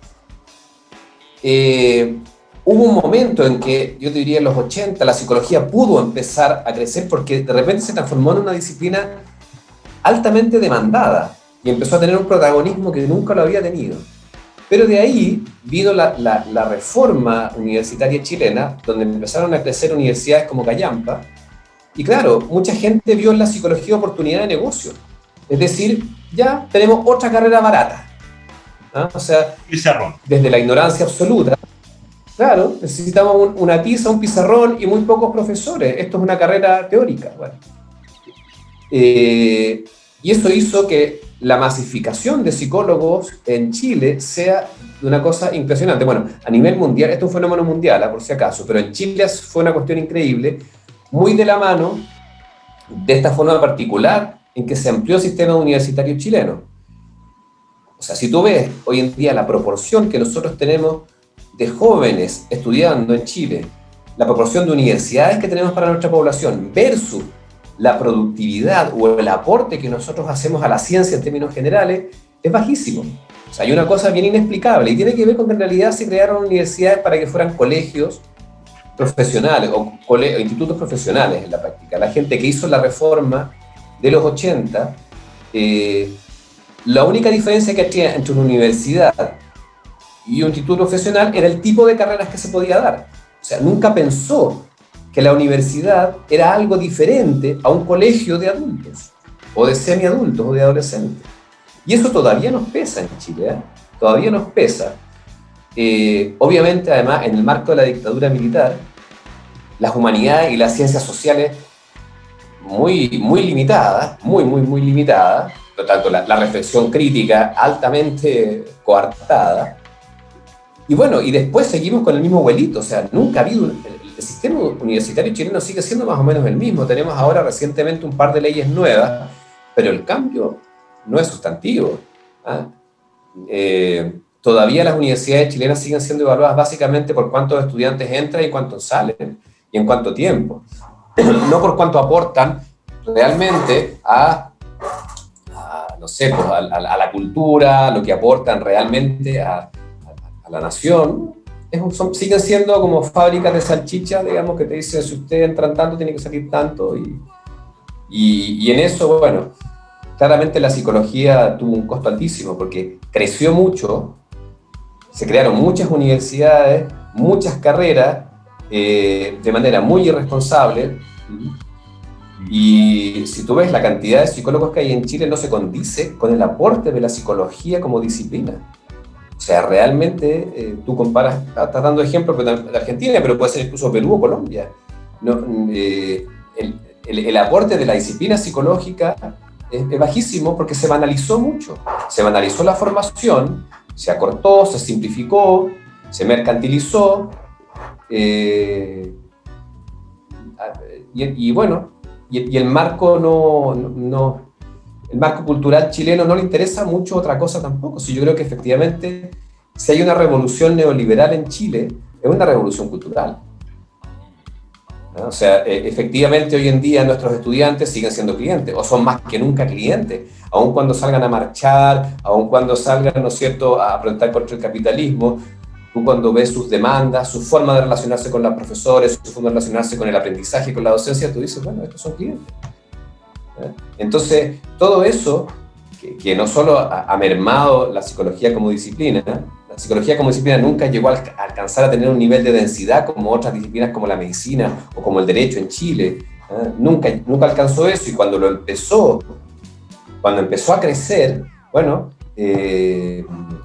hubo un momento en que, yo te diría en los 80, la psicología pudo empezar a crecer porque de repente se transformó en una disciplina altamente demandada y empezó a tener un protagonismo que nunca lo había tenido. Pero de ahí vino la reforma universitaria chilena, donde empezaron a crecer universidades como Callampa, y claro, mucha gente vio en la psicología oportunidad de negocio. Es decir, ya tenemos otra carrera barata, ¿no? O sea, pizarrón. Desde la ignorancia absoluta, claro, necesitamos una tiza, un pizarrón y muy pocos profesores. Esto es una carrera teórica. Bueno. Y eso hizo que la masificación de psicólogos en Chile sea una cosa impresionante. Bueno, a nivel mundial, esto es un fenómeno mundial, por si acaso, pero en Chile fue una cuestión increíble, muy de la mano de esta forma particular en que se amplió el sistema universitario chileno. O sea, si tú ves hoy en día la proporción que nosotros tenemos de jóvenes estudiando en Chile la proporción de universidades que tenemos para nuestra población versus la productividad o el aporte que nosotros hacemos a la ciencia en términos generales es bajísimo. O sea, hay una cosa bien inexplicable y tiene que ver con que en realidad se crearon universidades para que fueran colegios profesionales o institutos profesionales en la práctica. La gente que hizo la reforma de los 80, la única diferencia que había entre una universidad y un instituto profesional era el tipo de carreras que se podía dar. O sea, nunca pensó que la universidad era algo diferente a un colegio de adultos, o de semiadultos, o de adolescentes. Y eso todavía nos pesa en Chile, ¿eh? Todavía nos pesa. Obviamente, además, en el marco de la dictadura militar, las humanidades y las ciencias sociales muy limitadas, muy limitadas, por lo tanto, la reflexión crítica altamente coartada. Y bueno, y después seguimos con el mismo vuelito, o sea, nunca ha habido... El sistema universitario chileno sigue siendo más o menos el mismo. Tenemos ahora recientemente un par de leyes nuevas, pero el cambio no es sustantivo. Todavía las universidades chilenas siguen siendo evaluadas básicamente por cuántos estudiantes entran y cuántos salen, y en cuánto tiempo. No por cuánto aportan realmente no sé, pues a la cultura, lo que aportan realmente a la nación. Siguen siendo como fábricas de salchichas, digamos, que te dicen, si ustedes entran tanto, tiene que salir tanto, y en eso, bueno, claramente la psicología tuvo un costo altísimo, porque creció mucho, se crearon muchas universidades, muchas carreras, de manera muy irresponsable, y si tú ves la cantidad de psicólogos que hay en Chile, no se condice con el aporte de la psicología como disciplina. O sea, realmente tú comparas, estás dando ejemplos de Argentina, pero puede ser incluso Perú o Colombia. No, el aporte de la disciplina psicológica es bajísimo porque se banalizó mucho. Se banalizó la formación, se acortó, se simplificó, se mercantilizó. Y bueno, y el marco el marco cultural chileno no le interesa mucho otra cosa tampoco. Sí, yo creo que efectivamente, si hay una revolución neoliberal en Chile, es una revolución cultural. ¿No? O sea, efectivamente hoy en día nuestros estudiantes siguen siendo clientes, o son más que nunca clientes, aun cuando salgan a marchar, aun cuando salgan, ¿no es cierto?, a protestar contra el capitalismo. Tú cuando ves sus demandas, su forma de relacionarse con los profesores, su forma de relacionarse con el aprendizaje y con la docencia, tú dices, bueno, estos son clientes. Entonces, todo eso, que no solo ha mermado la psicología como disciplina, la psicología como disciplina nunca llegó a alcanzar a tener un nivel de densidad como otras disciplinas como la medicina o como el derecho en Chile, nunca alcanzó eso, y cuando empezó a crecer, bueno,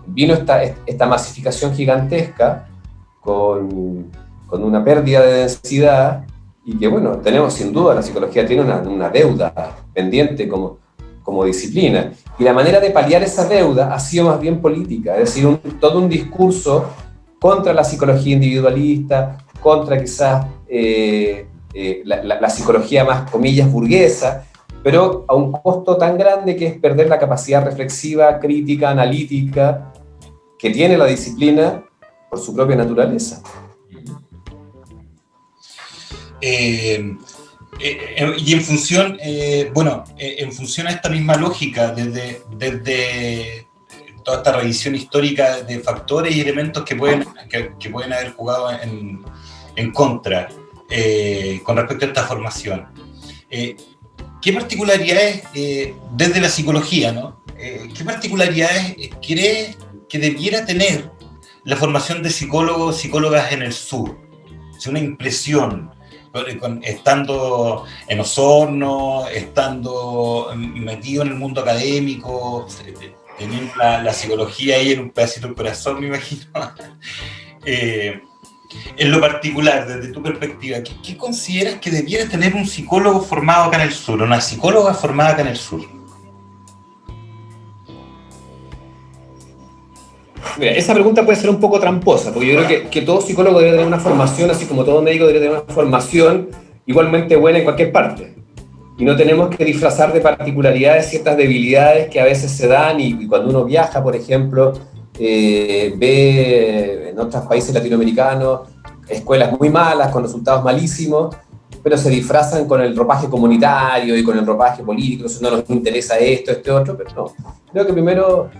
vino esta masificación gigantesca con una pérdida de densidad. Y que bueno, tenemos sin duda, la psicología tiene una deuda pendiente como disciplina. Y la manera de paliar esa deuda ha sido más bien política, es decir, todo un discurso contra la psicología individualista, contra quizás la psicología más, comillas, burguesa, pero a un costo tan grande que es perder la capacidad reflexiva, crítica, analítica que tiene la disciplina por su propia naturaleza. Y en función, en función a esta misma lógica, desde toda esta revisión histórica de factores y elementos que pueden haber jugado en contra con respecto a esta formación, ¿qué particularidades, desde la psicología, ¿no? ¿Qué particularidades cree que debiera tener la formación de psicólogos, psicólogas en el sur? Es una impresión, estando en Osorno, estando metido en el mundo académico, teniendo la psicología ahí en un pedacito del corazón, me imagino. En lo particular, desde tu perspectiva, ¿qué consideras que debiera tener un psicólogo formado acá en el sur, una psicóloga formada acá en el sur? Mira, esa pregunta puede ser un poco tramposa, porque yo creo que todo psicólogo debe tener una formación, así como todo médico debe tener una formación igualmente buena en cualquier parte. Y no tenemos que disfrazar de particularidades ciertas debilidades que a veces se dan, y cuando uno viaja, por ejemplo, ve en otros países latinoamericanos escuelas muy malas, con resultados malísimos, pero se disfrazan con el ropaje comunitario y con el ropaje político, si no nos interesa esto, este otro, pero no. Creo que primero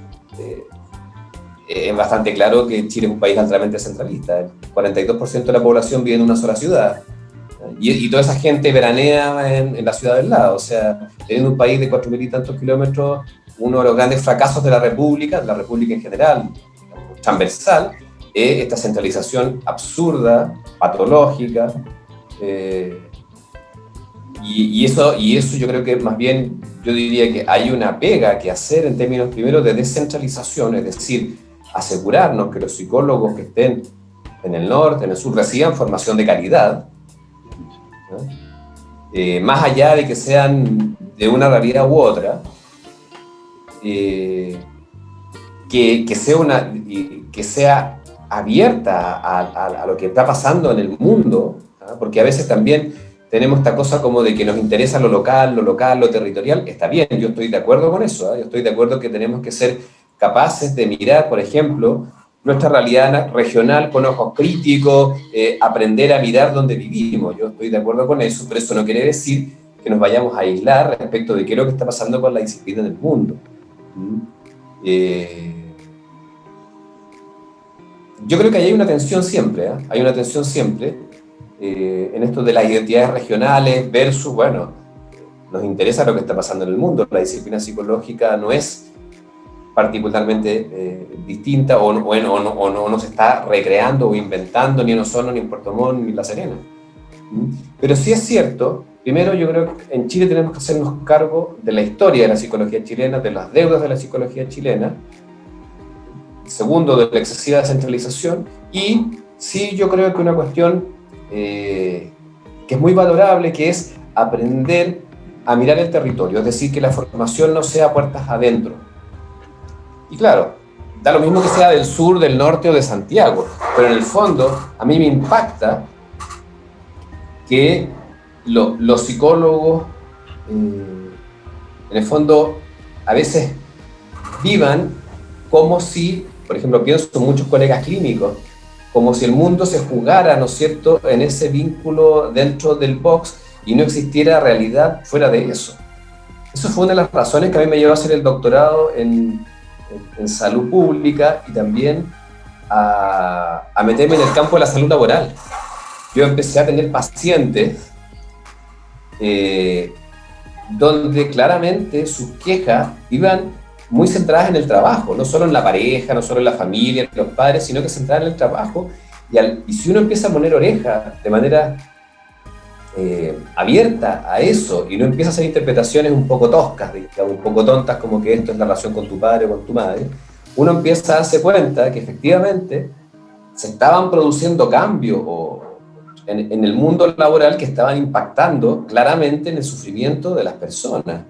es bastante claro que Chile es un país altamente centralista. El 42% de la población vive en una sola ciudad. Y toda esa gente veranea en la ciudad del lado. O sea, teniendo un país de 4.000 y tantos kilómetros, uno de los grandes fracasos de la República en general, transversal, es esta centralización absurda, patológica. Y eso yo creo que más bien, yo diría que hay una pega que hacer en términos primero de descentralización, es decir, asegurarnos que los psicólogos que estén en el norte, en el sur, reciban formación de calidad, ¿no? Más allá de que sean de una realidad u otra, que sea abierta a lo que está pasando en el mundo, ¿no? Porque a veces también tenemos esta cosa como de que nos interesa lo local, lo territorial. Está bien, yo estoy de acuerdo con eso, ¿eh? Yo estoy de acuerdo que tenemos que ser capaces de mirar, por ejemplo, nuestra realidad regional con ojos críticos, aprender a mirar donde vivimos. Yo estoy de acuerdo con eso, pero eso no quiere decir que nos vayamos a aislar respecto de qué es lo que está pasando con la disciplina en el mundo. Yo creo que ahí hay una tensión siempre, ¿eh? Hay una tensión siempre en esto de las identidades regionales versus, bueno, nos interesa lo que está pasando en el mundo. La disciplina psicológica no es particularmente distinta o no se está recreando o inventando ni en Osorno, ni en Puerto Montt, ni en La Serena. Pero sí es cierto, primero yo creo que en Chile tenemos que hacernos cargo de la historia de la psicología chilena, de las deudas de la psicología chilena, segundo, de la excesiva descentralización, y sí yo creo que una cuestión que es muy valorable, que es aprender a mirar el territorio, es decir, que la formación no sea puertas adentro. Y claro, da lo mismo que sea del sur, del norte o de Santiago, pero en el fondo a mí me impacta que los psicólogos en el fondo a veces vivan como si, por ejemplo, pienso en muchos colegas clínicos, como si el mundo se jugara, ¿no es cierto?, en ese vínculo dentro del box y no existiera realidad fuera de eso. Eso fue una de las razones que a mí me llevó a hacer el doctorado en salud pública y también a meterme en el campo de la salud laboral. Yo empecé a tener pacientes donde claramente sus quejas iban muy centradas en el trabajo, no solo en la pareja, no solo en la familia, en los padres, sino que centradas en el trabajo. Y si uno empieza a poner oreja de manera abierta a eso y no empieza a hacer interpretaciones un poco toscas, digamos, un poco tontas, como que esto es la relación con tu padre o con tu madre, uno empieza a darse cuenta que efectivamente se estaban produciendo cambios en el mundo laboral que estaban impactando claramente en el sufrimiento de las personas.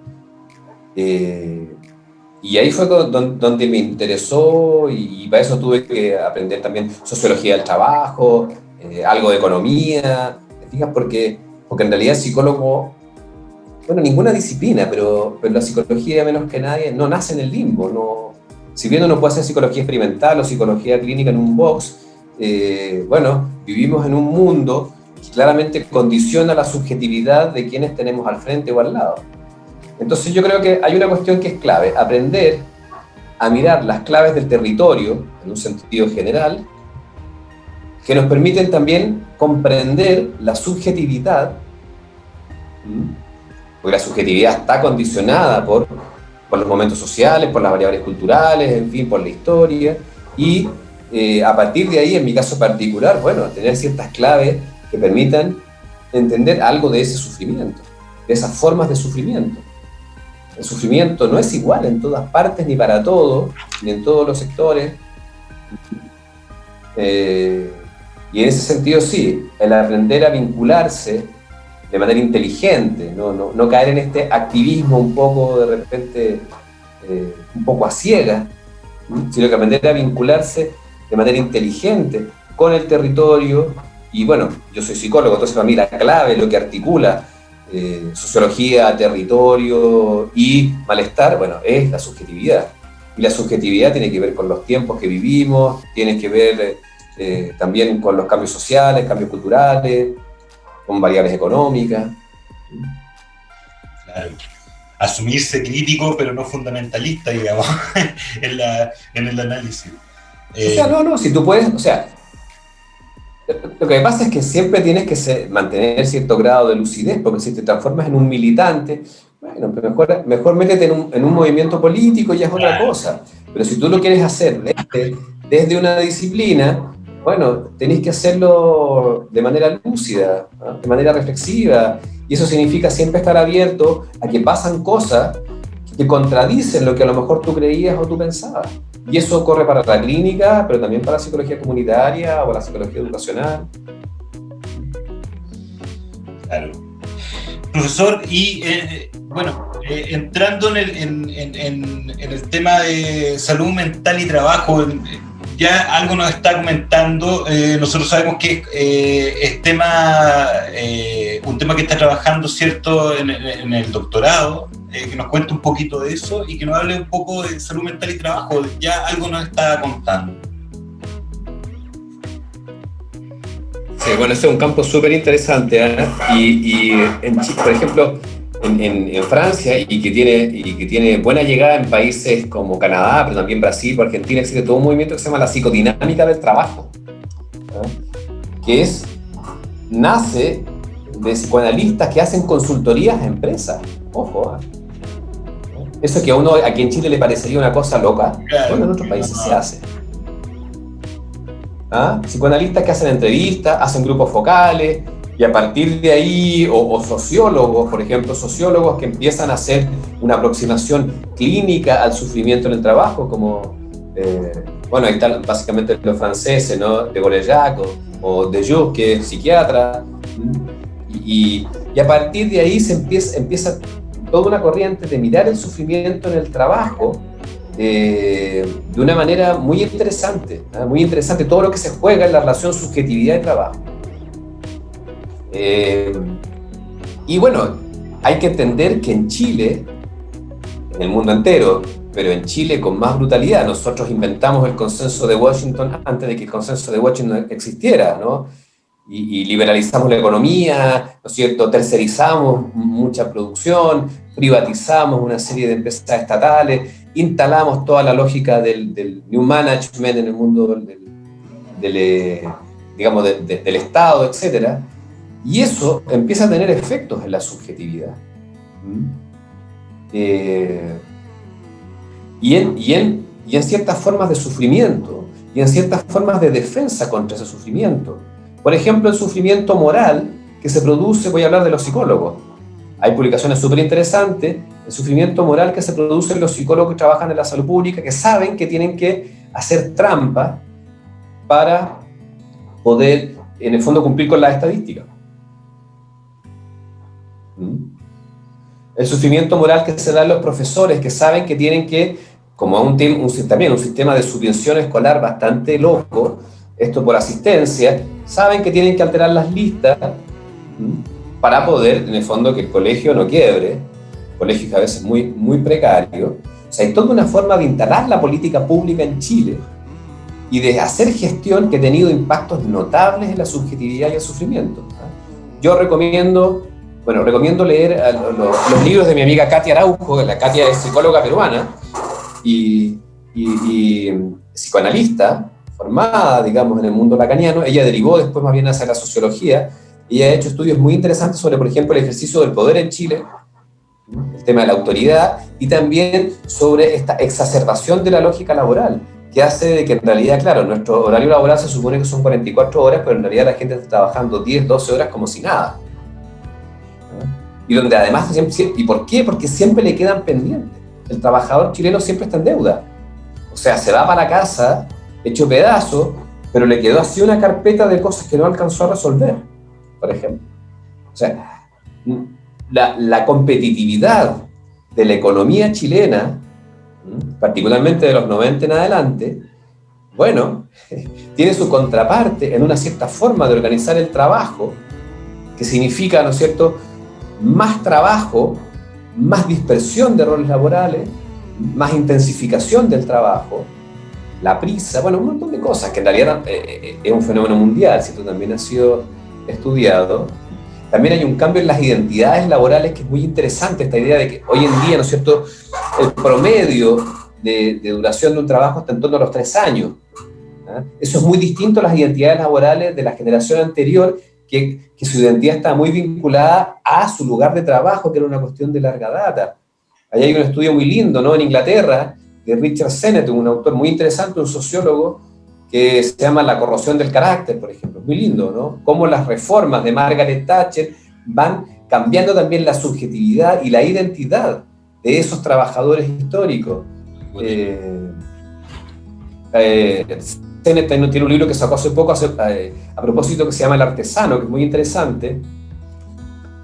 Y ahí fue donde me interesó y para eso tuve que aprender también sociología del trabajo, algo de economía, ¿te fijas? Porque en realidad psicólogo, bueno, ninguna disciplina, pero la psicología menos que nadie no nace en el limbo. No, si bien uno puede hacer psicología experimental o psicología clínica en un box, bueno, vivimos en un mundo que claramente condiciona la subjetividad de quienes tenemos al frente o al lado. Entonces yo creo que hay una cuestión que es clave, aprender a mirar las claves del territorio, en un sentido general, que nos permiten también comprender la subjetividad, porque la subjetividad está condicionada por los momentos sociales, por las variables culturales, en fin, por la historia, y a partir de ahí, en mi caso particular, bueno, tener ciertas claves que permitan entender algo de ese sufrimiento, de esas formas de sufrimiento. El sufrimiento no es igual en todas partes, ni para todos, ni en todos los sectores. Y en ese sentido sí, el aprender a vincularse de manera inteligente, no caer en este activismo un poco de repente, un poco a ciegas, sino que aprender a vincularse de manera inteligente con el territorio. Y bueno, yo soy psicólogo, entonces para mí la clave, lo que articula sociología, territorio y malestar, bueno, es la subjetividad. Y la subjetividad tiene que ver con los tiempos que vivimos, tiene que ver también con los cambios sociales, cambios culturales, con variables económicas. Claro. Asumirse crítico, pero no fundamentalista, digamos, en el análisis. O sea, no, si tú puedes, o sea, lo que pasa es que siempre tienes que mantener cierto grado de lucidez, porque si te transformas en un militante, bueno, pero mejor métete en un movimiento político y ya es otra cosa. Pero si tú lo quieres hacer desde una disciplina, bueno, tenés que hacerlo de manera lúcida, ¿no? De manera reflexiva, y eso significa siempre estar abierto a que pasan cosas que contradicen lo que a lo mejor tú creías o tú pensabas. Y eso corre para la clínica, pero también para la psicología comunitaria o la psicología educacional. Claro. Profesor, y entrando en el tema de salud mental y trabajo, ya algo nos está comentando, nosotros sabemos que es un tema que está trabajando, ¿cierto?, en el doctorado, que nos cuente un poquito de eso y que nos hable un poco de salud mental y trabajo, ya algo nos está contando. Sí, bueno, ese es un campo súper interesante, ¿eh? Y en Chile, por ejemplo, en Francia, y que tiene buena llegada en países como Canadá, pero también Brasil o Argentina, existe todo un movimiento que se llama la psicodinámica del trabajo, ¿eh? Que nace de psicoanalistas que hacen consultorías a empresas. Ojo, ¿eh? Eso que a uno aquí en Chile le parecería una cosa loca, claro, bueno, en otros países se hace. Psicoanalistas que hacen entrevistas, hacen grupos focales, y a partir de ahí, o sociólogos, por ejemplo, sociólogos que empiezan a hacer una aproximación clínica al sufrimiento en el trabajo, como, bueno, ahí están básicamente los franceses, ¿no? De Golejac o de Jung, que es psiquiatra, y a partir de ahí se empieza toda una corriente de mirar el sufrimiento en el trabajo de una manera muy interesante, todo lo que se juega en la relación subjetividad y trabajo. Y bueno, hay que entender que en Chile, en el mundo entero, pero en Chile con más brutalidad, nosotros inventamos el consenso de Washington antes de que el consenso de Washington existiera, ¿no? Y liberalizamos la economía, ¿no es cierto? Tercerizamos mucha producción, privatizamos una serie de empresas estatales, instalamos toda la lógica del New Management en el mundo del Estado, etc. Y eso empieza a tener efectos en la subjetividad. Y en ciertas formas de sufrimiento, y en ciertas formas de defensa contra ese sufrimiento. Por ejemplo, el sufrimiento moral que se produce, voy a hablar de los psicólogos. Hay publicaciones súper interesantes, el sufrimiento moral que se produce en los psicólogos que trabajan en la salud pública, que saben que tienen que hacer trampa para poder, en el fondo, cumplir con las estadísticas. El sufrimiento moral que se da en los profesores, que saben que tienen que, como también un sistema de subvención escolar bastante loco, esto por asistencia, saben que tienen que alterar las listas para poder, en el fondo, que el colegio no quiebre, colegio que a veces es muy, muy precario. O sea, hay toda una forma de instalar la política pública en Chile y de hacer gestión que ha tenido impactos notables en la subjetividad y el sufrimiento. Yo recomiendo leer los libros de mi amiga Katia Araujo. La Katia es psicóloga peruana y psicoanalista, formada, digamos, en el mundo lacaniano. Ella derivó después más bien hacia la sociología y ha hecho estudios muy interesantes sobre, por ejemplo, el ejercicio del poder en Chile, el tema de la autoridad, y también sobre esta exacerbación de la lógica laboral, que hace de que en realidad, claro, nuestro horario laboral se supone que son 44 horas, pero en realidad la gente está trabajando 10, 12 horas como si nada. Y donde además, ¿y por qué? Porque siempre le quedan pendientes. El trabajador chileno siempre está en deuda. O sea, se va para casa hecho pedazo, pero le quedó así una carpeta de cosas que no alcanzó a resolver, por ejemplo. O sea, la competitividad de la economía chilena, particularmente de los 90 en adelante, bueno, tiene su contraparte en una cierta forma de organizar el trabajo, que significa, ¿no es cierto?, más trabajo, más dispersión de roles laborales, más intensificación del trabajo, la prisa, bueno, un montón de cosas, que en realidad es un fenómeno mundial, ¿cierto? También ha sido estudiado. También hay un cambio en las identidades laborales que es muy interesante, esta idea de que hoy en día, ¿no es cierto?, el promedio de duración de un trabajo está en torno a los 3 años. ¿Ah? Eso es muy distinto a las identidades laborales de la generación anterior, que su identidad está muy vinculada a su lugar de trabajo, que era una cuestión de larga data. Ahí hay un estudio muy lindo, ¿no?, en Inglaterra, de Richard Sennett, un autor muy interesante, un sociólogo, que se llama La corrosión del carácter, por ejemplo. Muy lindo, ¿no? Cómo las reformas de Margaret Thatcher van cambiando también la subjetividad y la identidad de esos trabajadores históricos. Sennett tiene un libro que sacó hace poco a propósito, que se llama El artesano, que es muy interesante.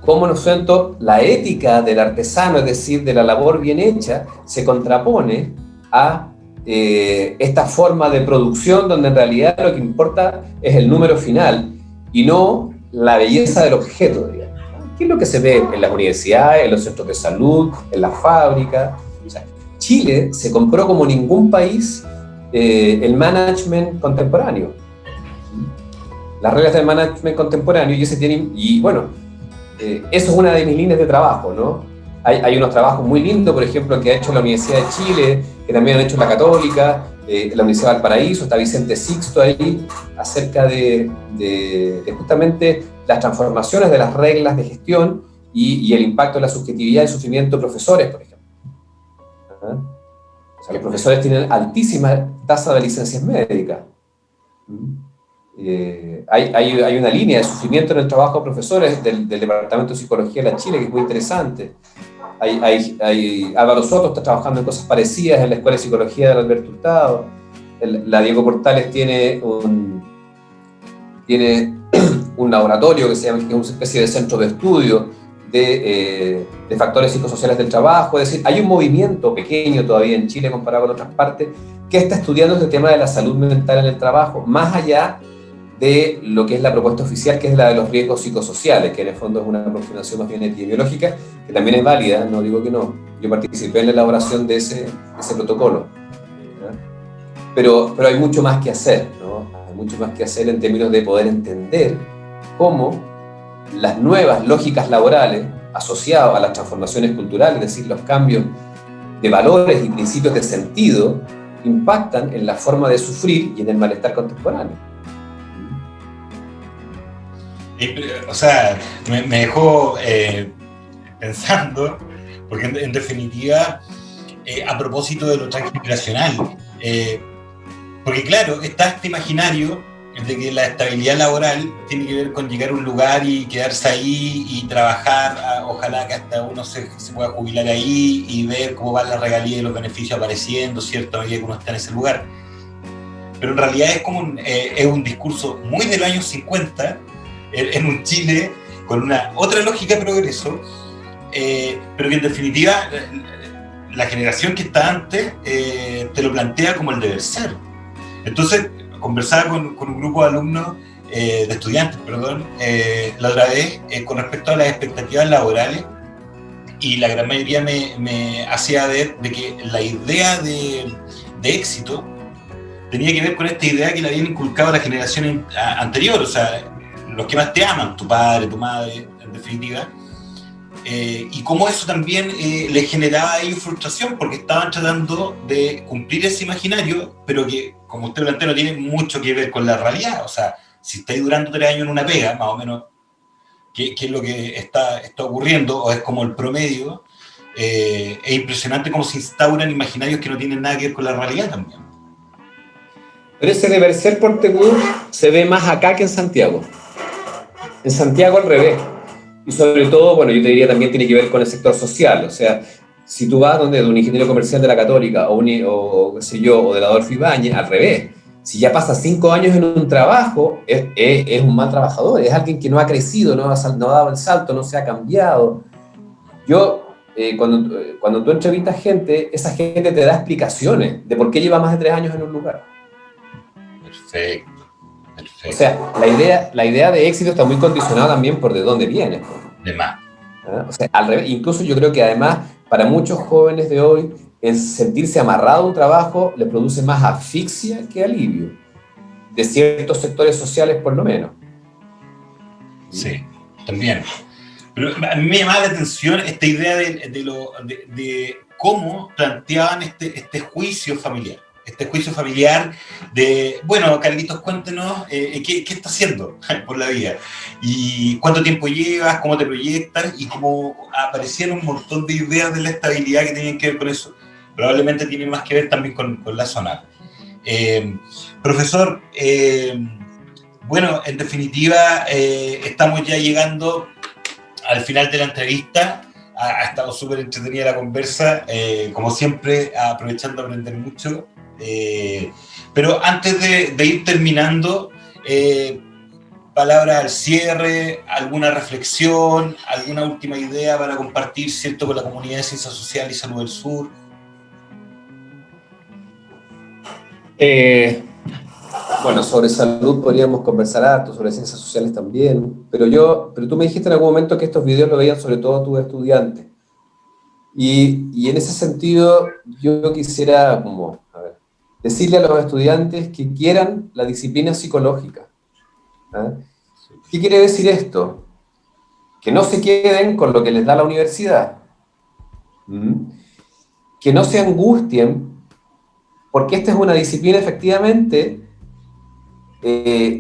Cómo, ¿no es cierto?, la ética del artesano, es decir, de la labor bien hecha, se contrapone a esta forma de producción donde en realidad lo que importa es el número final y no la belleza del objeto, digamos. ¿Qué es lo que se ve en las universidades, en los centros de salud, en las fábricas? O sea, Chile se compró como ningún país el management contemporáneo. Las reglas del management contemporáneo, y bueno, eso es una de mis líneas de trabajo, ¿no? Hay unos trabajos muy lindos, por ejemplo, que ha hecho la Universidad de Chile, que también han hecho la Católica, la Universidad de Valparaíso, está Vicente Sixto ahí, acerca de justamente las transformaciones de las reglas de gestión y el impacto de la subjetividad y sufrimiento de profesores, por ejemplo. ¿Ah? O sea, los profesores tienen altísima tasa de licencias médicas. Hay una línea de sufrimiento en el trabajo de profesores del Departamento de Psicología de la Chile que es muy interesante. Álvaro Soto está trabajando en cosas parecidas en la Escuela de Psicología de Alberto Hurtado. La Diego Portales tiene un laboratorio que se llama, que es una especie de centro de estudio de factores psicosociales del trabajo. Es decir, hay un movimiento pequeño todavía en Chile comparado con otras partes que está estudiando este tema de la salud mental en el trabajo, más allá de lo que es la propuesta oficial, que es la de los riesgos psicosociales, que en el fondo es una aproximación más bien epidemiológica, que también es válida, no digo que no. Yo participé en la elaboración de ese protocolo. ¿No? Pero hay mucho más que hacer, ¿no? Hay mucho más que hacer en términos de poder entender cómo las nuevas lógicas laborales asociadas a las transformaciones culturales, es decir, los cambios de valores y principios de sentido, impactan en la forma de sufrir y en el malestar contemporáneo. O sea, me dejó pensando, porque en definitiva, a propósito de lo transgeneracional, porque claro, está este imaginario de que la estabilidad laboral tiene que ver con llegar a un lugar y quedarse ahí y trabajar, ojalá que hasta uno se pueda jubilar ahí y ver cómo van las regalías y los beneficios apareciendo, ¿cierto?, a medida que uno está en ese lugar. Pero en realidad es un discurso muy de los años 50, en un Chile con una otra lógica de progreso, pero que en definitiva la generación que está antes te lo plantea como el deber ser. Entonces conversaba con un grupo de alumnos, de estudiantes, perdón, la otra vez con respecto a las expectativas laborales, y la gran mayoría me hacía ver de que la idea de éxito tenía que ver con esta idea que le habían inculcado a la generación anterior, o sea, los que más te aman, tu padre, tu madre, en definitiva, y cómo eso también les generaba a ellos frustración, porque estaban tratando de cumplir ese imaginario, pero que, como usted plantea, no tiene mucho que ver con la realidad. O sea, si estáis durando 3 años en una pega, más o menos, ¿qué es lo que está ocurriendo? O es como el promedio. Es impresionante cómo se instauran imaginarios que no tienen nada que ver con la realidad también. Pero ese deber ser por se ve más acá que en Santiago. En Santiago al revés. Y sobre todo, bueno, yo te diría también tiene que ver con el sector social. O sea, si tú vas de un ingeniero comercial de la Católica o qué sé yo, o de la Adolfo Ibáñez, al revés. Si ya pasa 5 años en un trabajo, es un mal trabajador, es alguien que no ha crecido, no ha dado el salto, no se ha cambiado. Cuando tú entrevistas gente, esa gente te da explicaciones de por qué lleva más de 3 años en un lugar. Perfecto. O sea, la idea de éxito está muy condicionada también por de dónde vienes. De más. O sea, al revés, incluso yo creo que además, para muchos jóvenes de hoy, el sentirse amarrado a un trabajo les produce más asfixia que alivio, de ciertos sectores sociales por lo menos. Sí, también. Pero a mí me llama la atención esta idea de cómo planteaban este juicio familiar. Este juicio familiar de, bueno, Carlitos, cuéntenos qué está haciendo por la vida y cuánto tiempo llevas, cómo te proyectas, y cómo aparecieron un montón de ideas de la estabilidad que tienen que ver con eso. Probablemente tienen más que ver también con la zona. Profesor, bueno, en definitiva, estamos ya llegando al final de la entrevista. Ha estado súper entretenida la conversa, como siempre, aprovechando a aprender mucho. Pero antes de ir terminando, palabras al cierre, alguna reflexión, alguna última idea para compartir, ¿cierto?, con la comunidad de Ciencias Sociales y Salud del Sur. Bueno, sobre salud podríamos conversar harto, sobre ciencias sociales también, pero tú me dijiste en algún momento que estos videos lo veían sobre todo tus estudiantes. Y en ese sentido, yo quisiera decirle a los estudiantes que quieran la disciplina psicológica. ¿Qué quiere decir esto? Que no se queden con lo que les da la universidad. Que no se angustien, porque esta es una disciplina efectivamente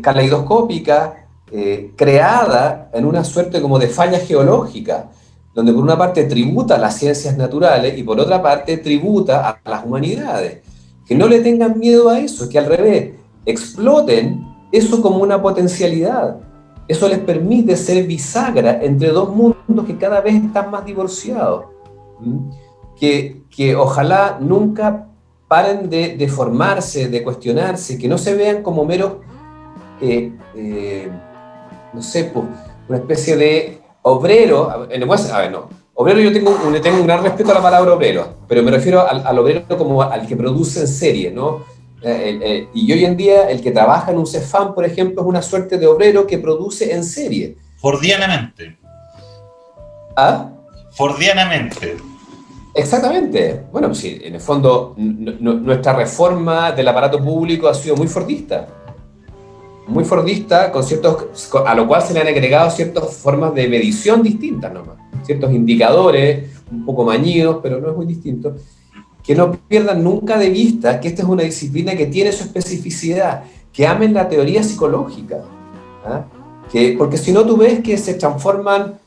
caleidoscópica, creada en una suerte como de falla geológica, donde por una parte tributa a las ciencias naturales y por otra parte tributa a las humanidades. Que no le tengan miedo a eso, que al revés, exploten eso como una potencialidad. Eso les permite ser bisagra entre dos mundos que cada vez están más divorciados. Que ojalá nunca paren de formarse, de cuestionarse, que no se vean como meros, no sé, pues, una especie de obrero. Obrero, yo tengo un gran respeto a la palabra obrero, pero me refiero al obrero como al que produce en serie, ¿no? Y hoy en día el que trabaja en un Cefam, por ejemplo, es una suerte de obrero que produce en serie. Fordianamente. ¿Ah? Fordianamente. Exactamente. Bueno, pues sí, en el fondo nuestra reforma del aparato público ha sido muy fordista, a lo cual se le han agregado ciertas formas de medición distintas nomás, ciertos indicadores un poco mañidos, pero no es muy distinto. Que no pierdan nunca de vista que esta es una disciplina que tiene su especificidad, que amen la teoría psicológica, porque si no tú ves que se transforman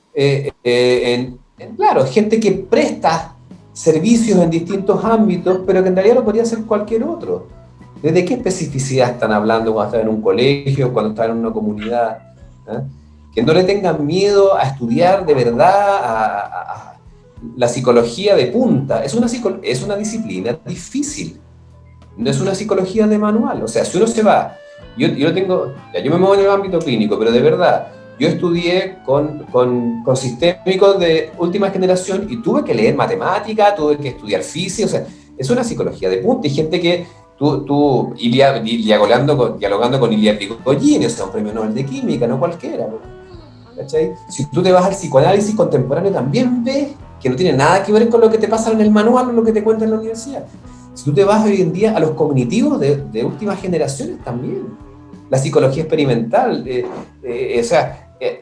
claro, gente que presta servicios en distintos ámbitos, pero que en realidad lo podría hacer cualquier otro. ¿Desde qué especificidad están hablando cuando están en un colegio, cuando están en una comunidad? Que no le tengan miedo a estudiar de verdad a la psicología de punta. Es una disciplina difícil, no es una psicología de manual. O sea, si uno se va, yo me muevo en el ámbito clínico, pero de verdad, yo estudié con sistémicos de última generación y tuve que leer matemática, tuve que estudiar física. O sea, es una psicología de punta. Y gente que tú dialogando con Ilya Prigogine, o sea, un premio Nobel de Química, no cualquiera, ¿cachai? Si tú te vas al psicoanálisis contemporáneo, también ves que no tiene nada que ver con lo que te pasa en el manual o lo que te cuentan en la universidad. Si tú te vas hoy en día a los cognitivos de últimas generaciones, también. La psicología experimental,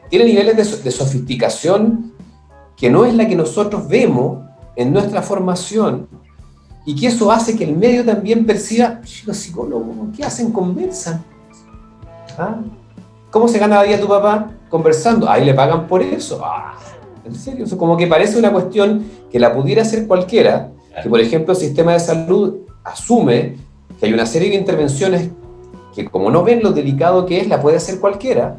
tiene niveles de sofisticación que no es la que nosotros vemos en nuestra formación, y que eso hace que el medio también perciba, los psicólogos, ¿qué hacen? Conversan. ¿Cómo se gana la vida tu papá? Conversando. Ahí le pagan por eso. ¿En serio? Eso como que parece una cuestión que la pudiera hacer cualquiera, que por ejemplo el sistema de salud asume que hay una serie de intervenciones que como no ven lo delicado que es, la puede hacer cualquiera.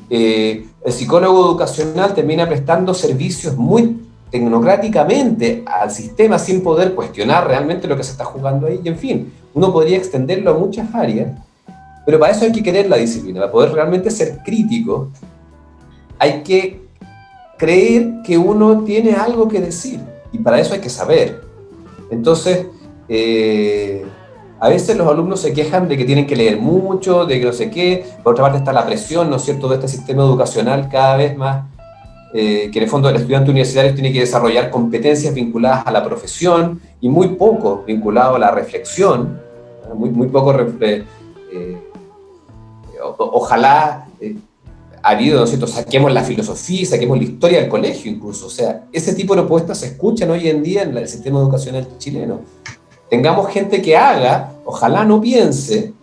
El psicólogo educacional termina prestando servicios muy tecnocráticamente al sistema sin poder cuestionar realmente lo que se está jugando ahí. Y en fin, uno podría extenderlo a muchas áreas, pero para eso hay que querer la disciplina. Para poder realmente ser crítico, hay que creer que uno tiene algo que decir, y para eso hay que saber. Entonces, a veces los alumnos se quejan de que tienen que leer mucho, de que no sé qué. Por otra parte está la presión, ¿no es cierto?, de este sistema educacional cada vez más que en el fondo el estudiante universitario tiene que desarrollar competencias vinculadas a la profesión y muy poco vinculado a la reflexión, muy poco, ojalá ha habido, ¿no es cierto?, saquemos la filosofía, saquemos la historia del colegio incluso, o sea, ese tipo de propuestas se escuchan hoy en día en el sistema educacional chileno. Tengamos gente que haga, ojalá no piense,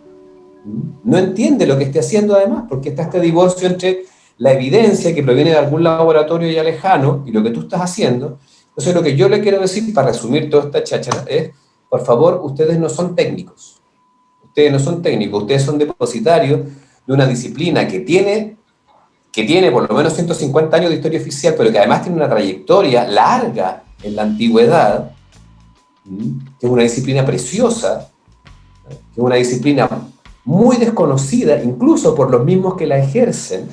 no entiende lo que esté haciendo además, porque está este divorcio entre la evidencia que proviene de algún laboratorio ya lejano y lo que tú estás haciendo. Entonces lo que yo le quiero decir, para resumir toda esta cháchara, es, por favor, ustedes no son técnicos. Ustedes no son técnicos, ustedes son depositarios de una disciplina que tiene por lo menos 150 años de historia oficial, pero que además tiene una trayectoria larga en la antigüedad, que es una disciplina preciosa, que es una disciplina muy desconocida, incluso por los mismos que la ejercen,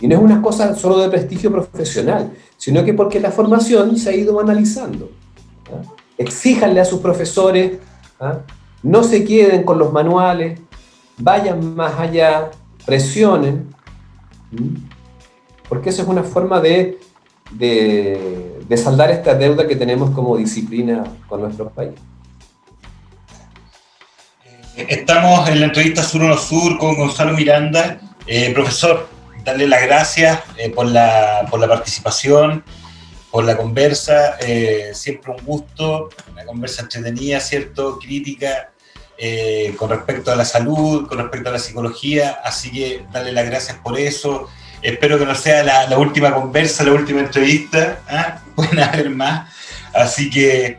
y no es una cosa solo de prestigio profesional, sino que porque la formación se ha ido banalizando. Exíjanle a sus profesores, no se queden con los manuales, vayan más allá, presionen, porque eso es una forma de saldar esta deuda que tenemos como disciplina con nuestro país. Estamos en la entrevista Sur o No Sur con Gonzalo Miranda. Profesor, darle las gracias por la participación, por la conversa. Siempre un gusto, una conversa entretenida, ¿cierto? Crítica, con respecto a la salud, con respecto a la psicología. Así que darle las gracias por eso. Espero que no sea la última conversa, la última entrevista. Pueden haber más. Así que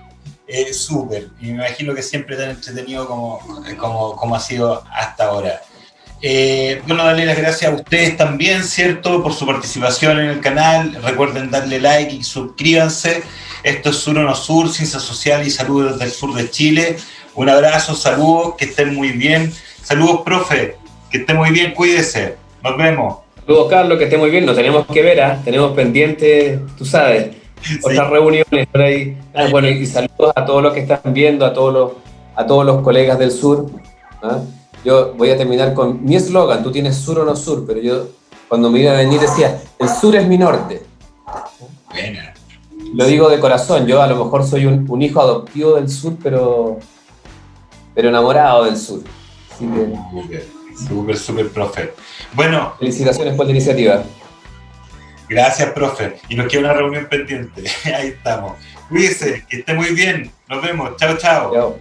súper. Y me imagino que siempre tan entretenido como ha sido hasta ahora. Bueno, darle las gracias a ustedes también, ¿cierto?, por su participación en el canal. Recuerden darle like y suscríbanse. Esto es Sur o No Sur, Ciencia Social y Salud desde el sur de Chile. Un abrazo, saludos, que estén muy bien. Saludos, profe, que estén muy bien, cuídese. Nos vemos. Saludos, Carlos, que esté muy bien. Nos tenemos que ver, tenemos pendientes, tú sabes, otras reuniones por ahí. Bueno, y saludos a todos los que están viendo, a todos los colegas del sur. Yo voy a terminar con mi eslogan: tú tienes sur o no sur, pero yo cuando me iba a venir decía, el sur es mi norte. Buena. Lo digo de corazón, yo a lo mejor soy un hijo adoptivo del sur, pero enamorado del sur. Así que, súper, profe. Bueno. Felicitaciones por la iniciativa. Gracias, profe. Y nos queda una reunión pendiente. Ahí estamos. Cuídese, que esté muy bien. Nos vemos. Chao, chao. Chao.